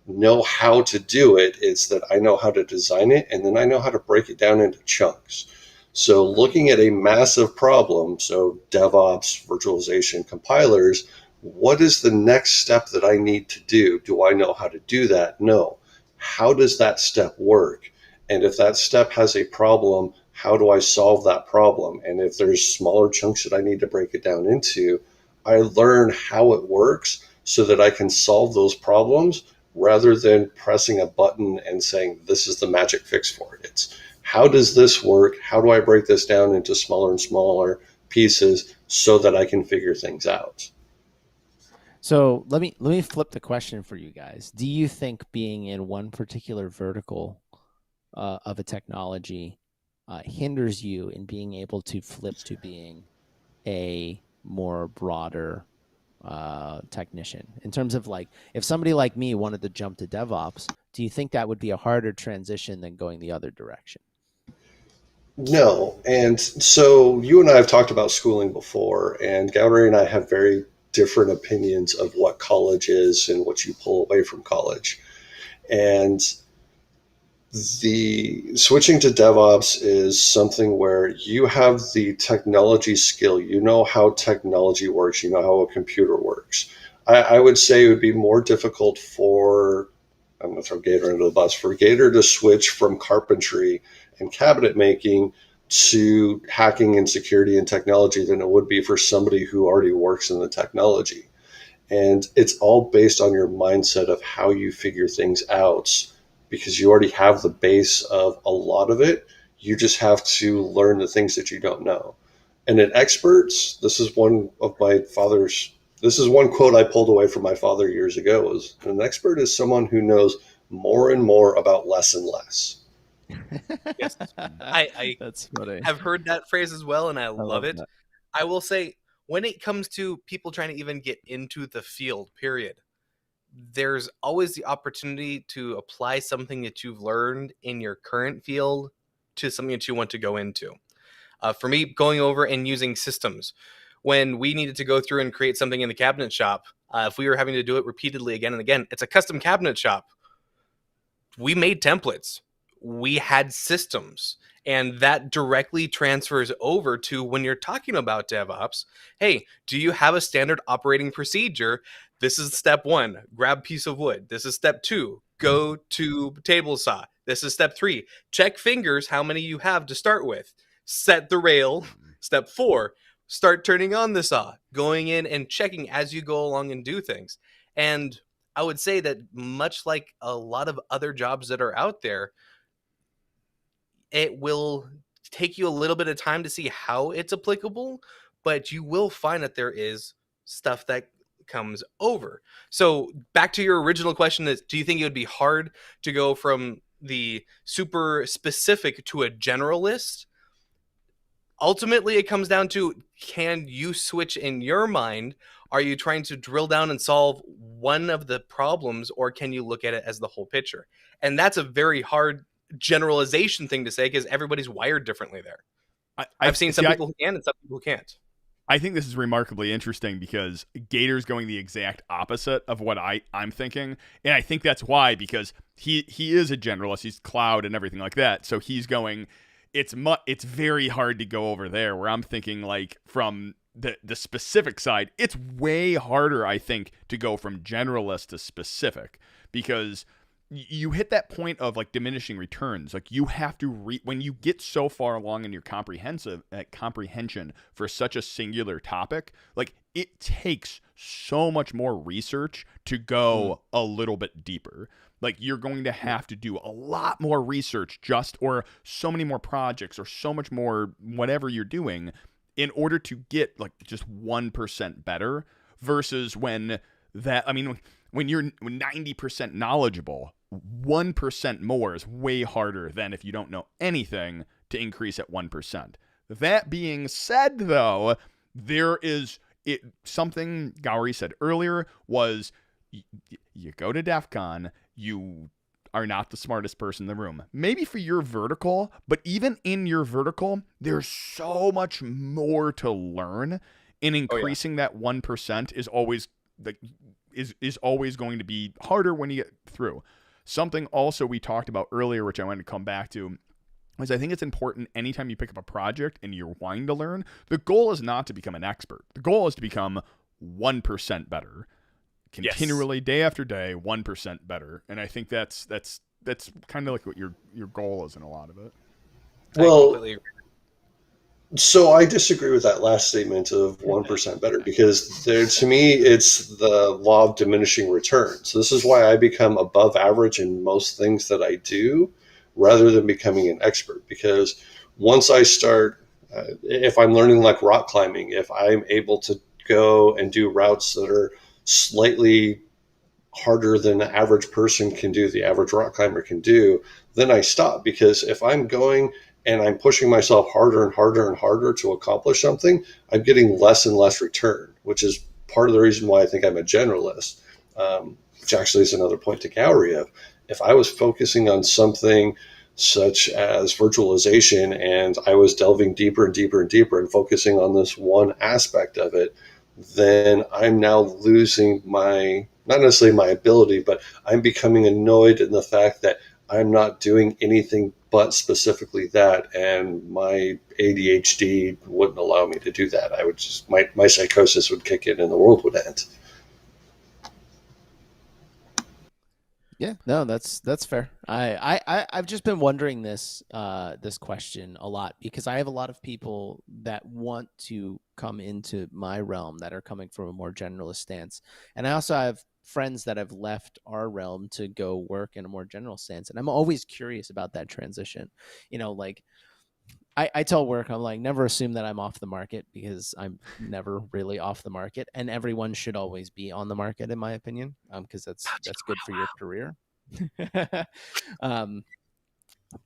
know how to do it, it's that I know how to design it, and then I know how to break it down into chunks. So looking at a massive problem, so DevOps, virtualization, compilers, what is the next step that I need to do? Do I know how to do that? No. How does that step work? And if that step has a problem, how do I solve that problem? And if there's smaller chunks that I need to break it down into, I learn how it works so that I can solve those problems rather than pressing a button and saying, this is the magic fix for it. It's how does this work? How do I break this down into smaller and smaller pieces so that I can figure things out? So let me flip the question for you guys. Do you think being in one particular vertical of a technology hinders you in being able to flip to being a more broader technician? In terms of like, if somebody like me wanted to jump to DevOps, do you think that would be a harder transition than going the other direction? No. And so you and I have talked about schooling before, and Gowry and I have very different opinions of what college is and what you pull away from college. And the switching to DevOps is something where you have the technology skill, you know how technology works, you know how a computer works. I would say it would be more difficult for, I'm going to throw Gator under the bus, for Gator to switch from carpentry and cabinet making to hacking and security and technology than it would be for somebody who already works in the technology. And it's all based on your mindset of how you figure things out, because you already have the base of a lot of it. You just have to learn the things that you don't know. And in experts, this is one quote I pulled away from my father years ago, is an expert is someone who knows more and more about less and less. Yes. I That's funny. have heard that phrase as well, and I love it. That. I will say, when it comes to people trying to even get into the field, period, there's always the opportunity to apply something that you've learned in your current field to something that you want to go into. For me, going over and using systems, when we needed to go through and create something in the cabinet shop, if we were having to do it repeatedly again and again, it's a custom cabinet shop. We made templates. We had systems. And that directly transfers over to when you're talking about DevOps. Hey, do you have a standard operating procedure? This is step 1, grab piece of wood. This is step 2, go to table saw. This is step 3, check fingers, how many you have to start with. Set the rail. Step 4, start turning on the saw, going in and checking as you go along and do things. And I would say that much like a lot of other jobs that are out there, it will take you a little bit of time to see how it's applicable, but you will find that there is stuff that comes over. So back to your original question is, do you think it would be hard to go from the super specific to a generalist? Ultimately, it comes down to, can you switch in your mind? Are you trying to drill down and solve one of the problems, or can you look at it as the whole picture? And that's a very hard generalization thing to say, because everybody's wired differently there. I've seen some people who can and some people who can't. I think this is remarkably interesting because Gator's going the exact opposite of what I'm thinking. And I think that's why, because he is a generalist, he's cloud and everything like that. So he's going, it's very hard to go over there, where I'm thinking like from the specific side, it's way harder, I think, to go from generalist to specific, because you hit that point of like diminishing returns. Like you have to when you get so far along in your comprehension for such a singular topic, like it takes so much more research to go a little bit deeper. Like you're going to have to do a lot more research or so many more projects or so much more whatever you're doing in order to get like just 1% better, versus when you're 90% knowledgeable, 1% more is way harder than if you don't know anything to increase at 1%. That being said, though, there is something Gowrie said earlier was you go to DEF CON, you are not the smartest person in the room. Maybe for your vertical, but even in your vertical, there's so much more to learn, and increasing that 1% is always is always going to be harder when you get through. Something also we talked about earlier, which I wanted to come back to, is I think it's important anytime you pick up a project and you're wanting to learn, the goal is not to become an expert. The goal is to become 1% better. Continually, yes. Day after day, 1% better. And I think that's kind of like what your goal is in a lot of it. Well, so I disagree with that last statement of 1% better, because to me, it's the law of diminishing returns. This is why I become above average in most things that I do rather than becoming an expert. Because once I start, if I'm learning like rock climbing, if I'm able to go and do routes that are slightly harder than the average person can do, the average rock climber can do, then I stop. Because if I'm going and I'm pushing myself harder and harder and harder to accomplish something, I'm getting less and less return, which is part of the reason why I think I'm a generalist, which actually is another point to Gowrie of. If I was focusing on something such as virtualization and I was delving deeper and deeper and deeper and focusing on this one aspect of it, then I'm now losing not necessarily my ability, but I'm becoming annoyed in the fact that I'm not doing anything but specifically that, and my ADHD wouldn't allow me to do that. I would just, my psychosis would kick in and the world would end. Yeah, no, that's fair. I've just been wondering this question a lot, because I have a lot of people that want to come into my realm that are coming from a more generalist stance, and I also have friends that have left our realm to go work in a more general stance, and I'm always curious about that transition. Like I tell work, I'm like, never assume that I'm off the market, because I'm never really off the market, and everyone should always be on the market, in my opinion, because that's good for your career.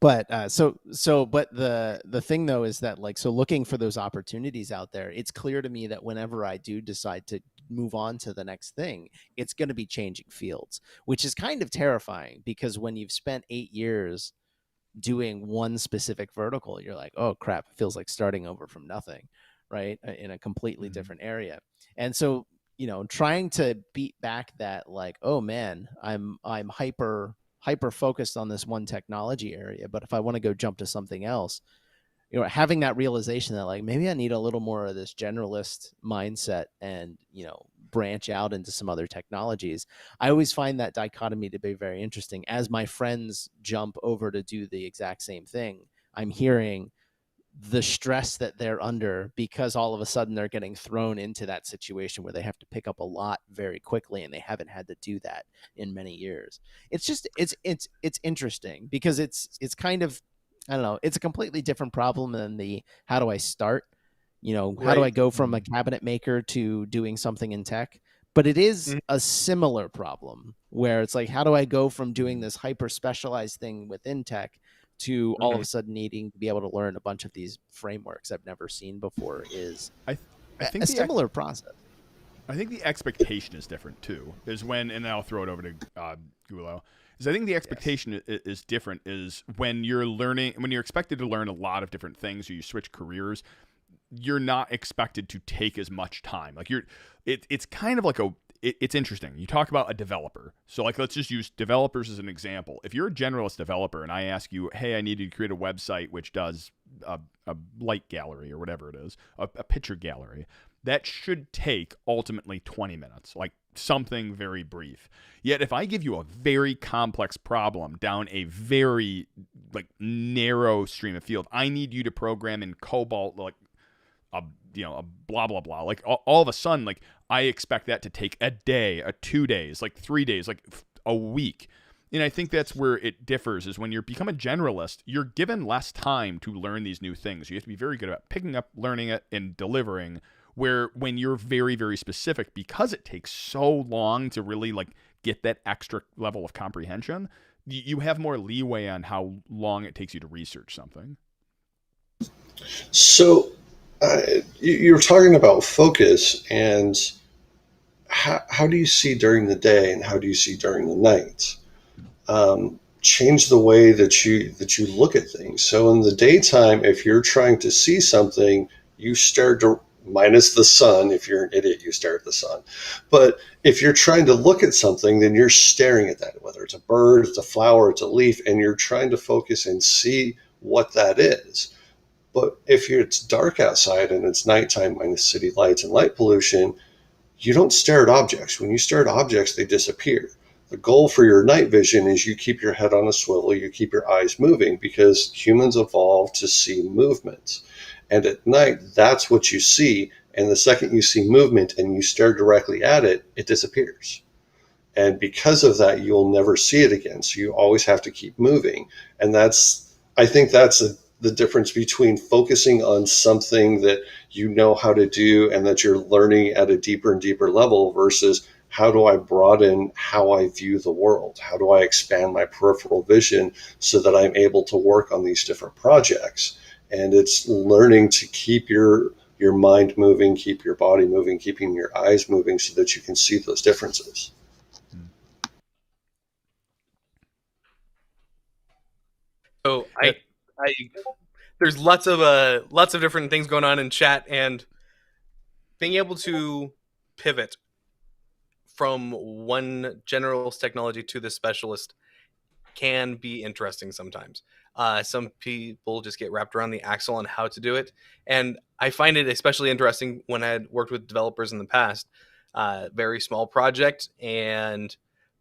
But the thing though is that, like, so looking for those opportunities out there, it's clear to me that whenever I do decide to move on to the next thing, it's going to be changing fields, which is kind of terrifying, because when you've spent 8 years doing one specific vertical, you're like, oh crap, it feels like starting over from nothing, right, in a completely different area. And so trying to beat back that, like, oh man, I'm hyper focused on this one technology area, but if I want to go jump to something else, having that realization that, like, maybe I need a little more of this generalist mindset and branch out into some other technologies. I always find that dichotomy to be very interesting. As my friends jump over to do the exact same thing, I'm hearing the stress that they're under, because all of a sudden they're getting thrown into that situation where they have to pick up a lot very quickly, and they haven't had to do that in many years. It's just it's interesting, because it's kind of, I don't know, it's a completely different problem than the how do I start, how do I go from a cabinet maker to doing something in tech? But it is a similar problem where it's like, how do I go from doing this hyper specialized thing within tech to all of a sudden needing to be able to learn a bunch of these frameworks I've never seen before? Is I think a similar process. I think the expectation is different too. Is when, and I'll throw it over to Gulo. Is I think the expectation is different. Is when you're expected to learn a lot of different things, or you switch careers, you're not expected to take as much time. Like it's kind of like it's interesting. You talk about a developer. So like, let's just use developers as an example. If you're a generalist developer and I ask you, hey, I need to create a website which does a light gallery or whatever it is, a picture gallery, that should take ultimately 20 minutes, like something very brief. Yet if I give you a very complex problem down a very like narrow stream of field, I need you to program in COBOL like a a blah blah blah. Like all of a sudden, like I expect that to take a day, 2 days, like 3 days, like a week. And I think that's where it differs, is when you become a generalist, you're given less time to learn these new things. You have to be very good about picking up, learning it, and delivering. Where when you're very, very specific, because it takes so long to really like get that extra level of comprehension, you have more leeway on how long it takes you to research something. So you're talking about focus, and how do you see during the day and how do you see during the night? Change the way that you look at things. So in the daytime, if you're trying to see something, you stare minus the sun. If you're an idiot, you stare at the sun. But if you're trying to look at something, then you're staring at that, whether it's a bird, it's a flower, it's a leaf, and you're trying to focus and see what that is. But if it's dark outside and it's nighttime minus city lights and light pollution, you don't stare at objects. When you stare at objects, they disappear. The goal for your night vision is you keep your head on a swivel, you keep your eyes moving, because humans evolved to see movement. And at night, that's what you see. And the second you see movement and you stare directly at it, it disappears. And because of that, you'll never see it again. So you always have to keep moving. And I think that's the difference between focusing on something that you know how to do and that you're learning at a deeper and deeper level versus how do I broaden how I view the world? How do I expand my peripheral vision so that I'm able to work on these different projects? And it's learning to keep your mind moving, keep your body moving, keeping your eyes moving so that you can see those differences. So there's lots of different things going on in chat, and being able to pivot from one generalist technology to the specialist can be interesting sometimes. Some people just get wrapped around the axle on how to do it, and I find it especially interesting when I had worked with developers in the past. Very small project, and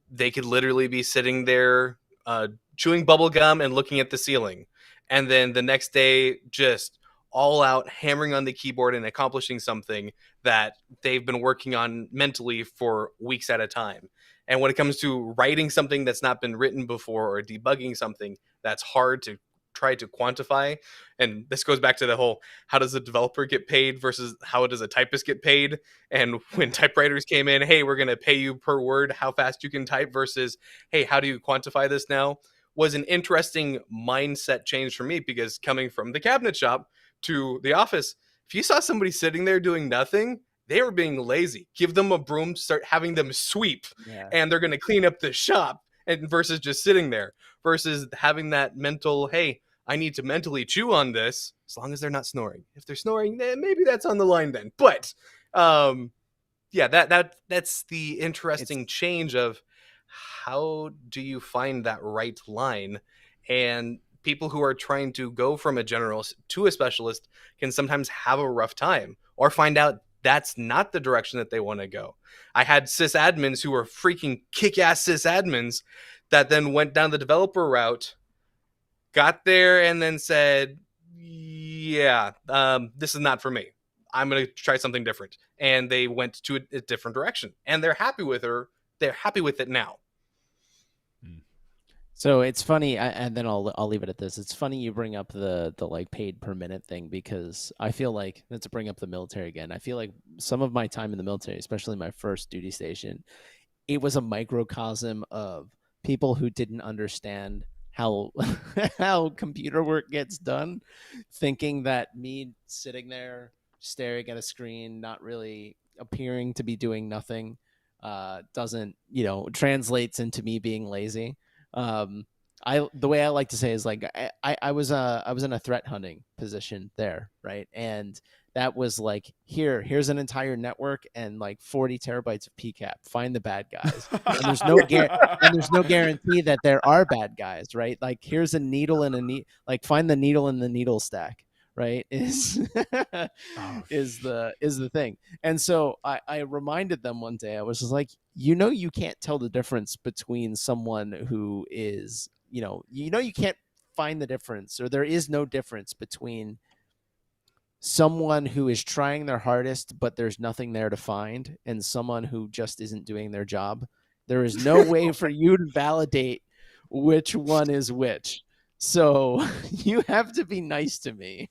they could literally be sitting there chewing bubble gum and looking at the ceiling, and then the next day just all out hammering on the keyboard and accomplishing something that they've been working on mentally for weeks at a time. And when it comes to writing something that's not been written before or debugging something that's hard to try to quantify, and this goes back to the whole how does a developer get paid versus how does a typist get paid. And when typewriters came in, hey, we're going to pay you per word how fast you can type, versus hey, how do you quantify this now, was an interesting mindset change for me, because coming from the cabinet shop to the office, if you saw somebody sitting there doing nothing, they were being lazy. Give them a broom, start having them sweep, and they're going to clean up the shop, and versus just sitting there, versus having that mental, hey, I need to mentally chew on this, as long as they're not snoring. If they're snoring, then maybe that's on the line then. But yeah, that's the interesting change of how do you find that right line. And people who are trying to go from a generalist to a specialist can sometimes have a rough time or find out that's not the direction that they want to go. I had sysadmins who were freaking kick-ass sysadmins that then went down the developer route, got there, and then said, yeah, this is not for me. I'm going to try something different. And they went to a different direction, and they're happy with her. They're happy with it now. So it's funny, and then I'll leave it at this. It's funny you bring up the like paid per minute thing, because I feel like, to bring up the military again, I feel like some of my time in the military, especially my first duty station, it was a microcosm of people who didn't understand how how computer work gets done, thinking that me sitting there staring at a screen, not really appearing to be doing nothing, doesn't translates into me being lazy. The way I like to say is, like, I was in a threat hunting position there, right? And that was like, here's an entire network and like 40 terabytes of PCAP. Find the bad guys. And there's no guarantee that there are bad guys, right? Like, here's a needle and like, find the needle in the needle stack, right? Is Oh, is the thing. And so I reminded them one day, I was just like, you can't tell the difference between someone who is, you can't find the difference, or there is no difference between someone who is trying their hardest but there's nothing there to find, and someone who just isn't doing their job. There is no way for you to validate which one is which. So you have to be nice to me.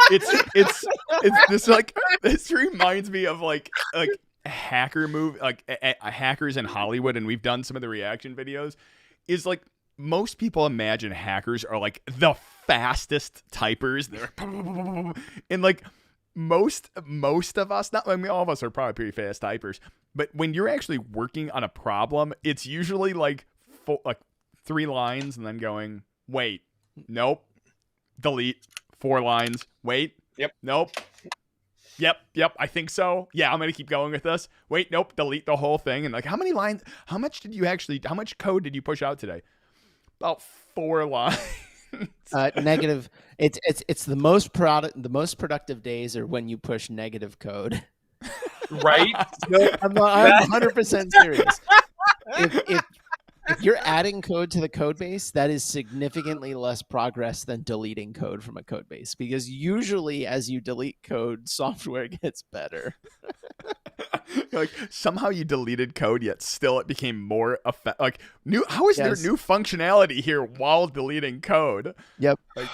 it's this, like, this reminds me of like hacker movie, like hackers in Hollywood, and we've done some of the reaction videos. Is like, most people imagine hackers are like the fastest typers. They're and like most of us, not, I mean, all of us are probably pretty fast typers, but when you're actually working on a problem, it's usually like 3 lines and then going, wait, nope, delete, 4 lines, wait, Yep, nope, yep, I think so, yeah, I'm gonna keep going with this, wait, nope, delete the whole thing. And like, how much code did you push out today? About 4 lines. Negative. It's the most productive days are when you push negative code. right. No, I'm 100% serious. If you're adding code to the code base, that is significantly less progress than deleting code from a code base, because usually as you delete code, software gets better. Like, somehow you deleted code, yet still it became more like new. How is there new functionality here while deleting code? Yep. Like,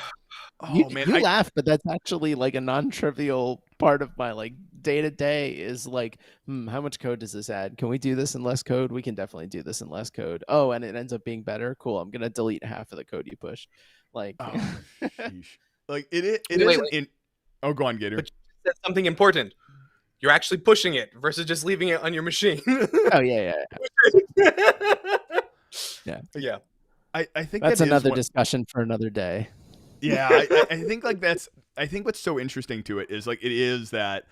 oh you man, laugh, but that's actually like a non-trivial part of my like day-to-day is like, how much code does this add? Can we do this in less code? We can definitely do this in less code. Oh, and it ends up being better. Cool. I'm gonna delete half of the code you pushed. Like, sheesh. Like it Wait, isn't in. Oh, go on, Gator. But you said something important. You're actually pushing it versus just leaving it on your machine. oh yeah. Yeah. I think that's another discussion for another day. Yeah, I think like I think what's so interesting to it is like, it is that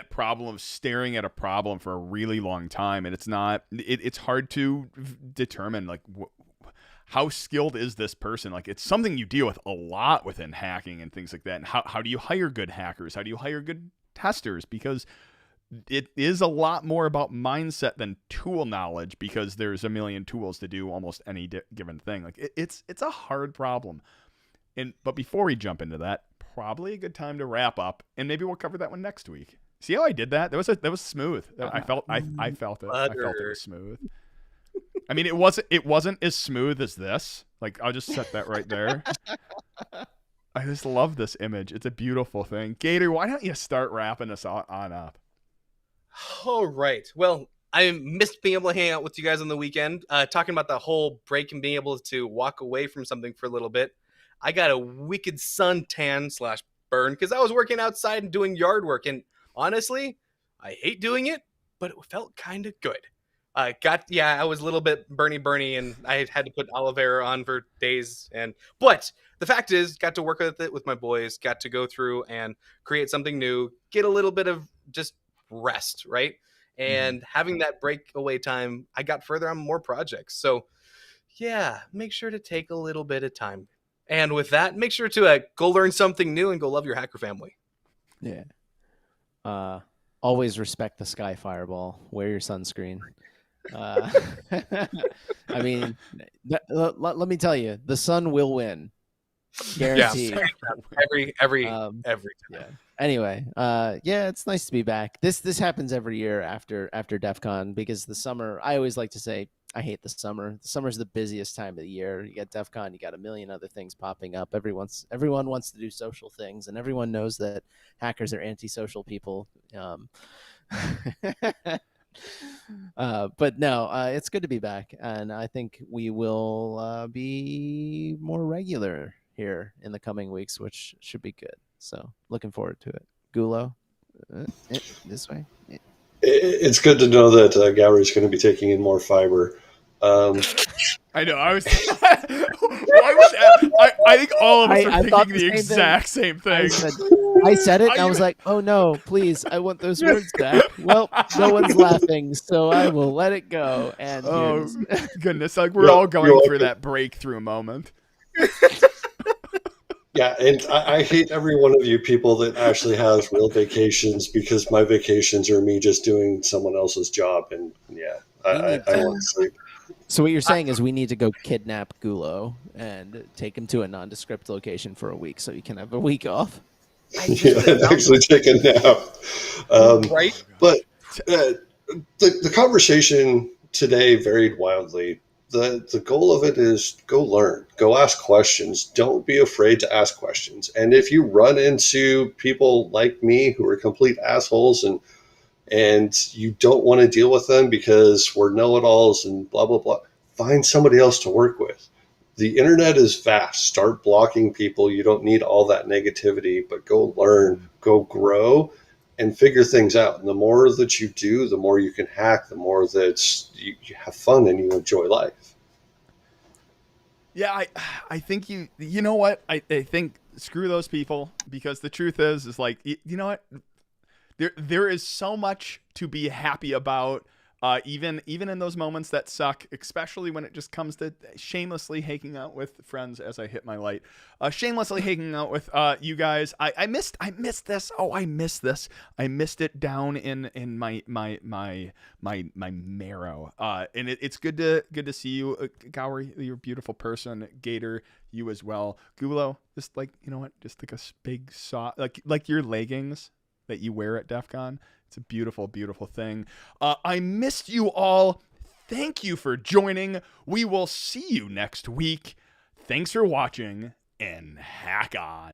problem of staring at a problem for a really long time, and it's hard to determine like how skilled is this person. Like, it's something you deal with a lot within hacking and things like that. And how do you hire good hackers? How do you hire good testers? Because it is a lot more about mindset than tool knowledge, because there's a million tools to do almost any given thing. Like, it's a hard problem. But before we jump into that, probably a good time to wrap up, and maybe we'll cover that one next week. See how I did that? That was smooth. I felt it. I felt it was smooth. I mean, it wasn't as smooth as this. Like, I'll just set that right there. I just love this image. It's a beautiful thing. Gator, why don't you start wrapping us on up? All right. Well, I missed being able to hang out with you guys on the weekend, talking about the whole break and being able to walk away from something for a little bit. I got a wicked suntan / burn because I was working outside and doing yard work. And honestly, I hate doing it, but it felt kind of good. I was a little bit burny, and I had to put aloe vera on for days. But the fact is, got to work with it with my boys, got to go through and create something new, get a little bit of just rest, right? And having that breakaway time, I got further on more projects. So yeah, make sure to take a little bit of time. And with that, make sure to go learn something new and go love your hacker family. Yeah. Always respect the sky fireball. Wear your sunscreen. I mean, let me tell you, the sun will win. Guaranteed. Yeah, every time. Yeah. Anyway, it's nice to be back. This happens every year after DEF CON, because the summer, I always like to say, I hate the summer. The summer's the busiest time of the year. You got DEF CON, you got a million other things popping up. Everyone wants to do social things, and everyone knows that hackers are antisocial people. But no, it's good to be back, and I think we will be more regular here in the coming weeks, which should be good. So looking forward to it. Gulo, this way. It's good to know that Gary's going to be taking in more fiber. I know. I was. Why was that? I think all of us are thinking the exact same thing. I said it, and I was like, "Oh no, please! I want those words back." Well, no one's laughing, so I will let it go. And goodness, like we're all going through that breakthrough moment. Yeah, and I hate every one of you people that actually has real vacations, because my vacations are me just doing someone else's job, and yeah, We need I to. want sleep. So what you're saying is we need to go kidnap Gulo and take him to a nondescript location for a week so he can have a week off. Yeah, and actually take a nap. Right? But the conversation today varied wildly. The goal of it is go learn, go ask questions. Don't be afraid to ask questions. And if you run into people like me who are complete assholes, and you don't want to deal with them because we're know-it-alls and blah blah blah, find somebody else to work with. The internet is vast. Start blocking people. You don't need all that negativity, but go learn, go grow, and figure things out. And the more that you do, the more you can hack, the more that you have fun and you enjoy life. Yeah, I think you know what? I think screw those people, because the truth is like, you know what? There is so much to be happy about, even in those moments that suck, especially when it just comes to shamelessly hanging out with friends. As I hit my light, shamelessly hanging out with you guys. I missed this. Oh, I missed this. I missed it down in my marrow. And it's good to see you, Gowery. You're a beautiful person. Gator, you as well. Gulo, just like, you know what? Just like a big soft, like your leggings that you wear at DEF CON. It's a beautiful, beautiful thing. I missed you all. Thank you for joining. We will see you next week. Thanks for watching, and hack on.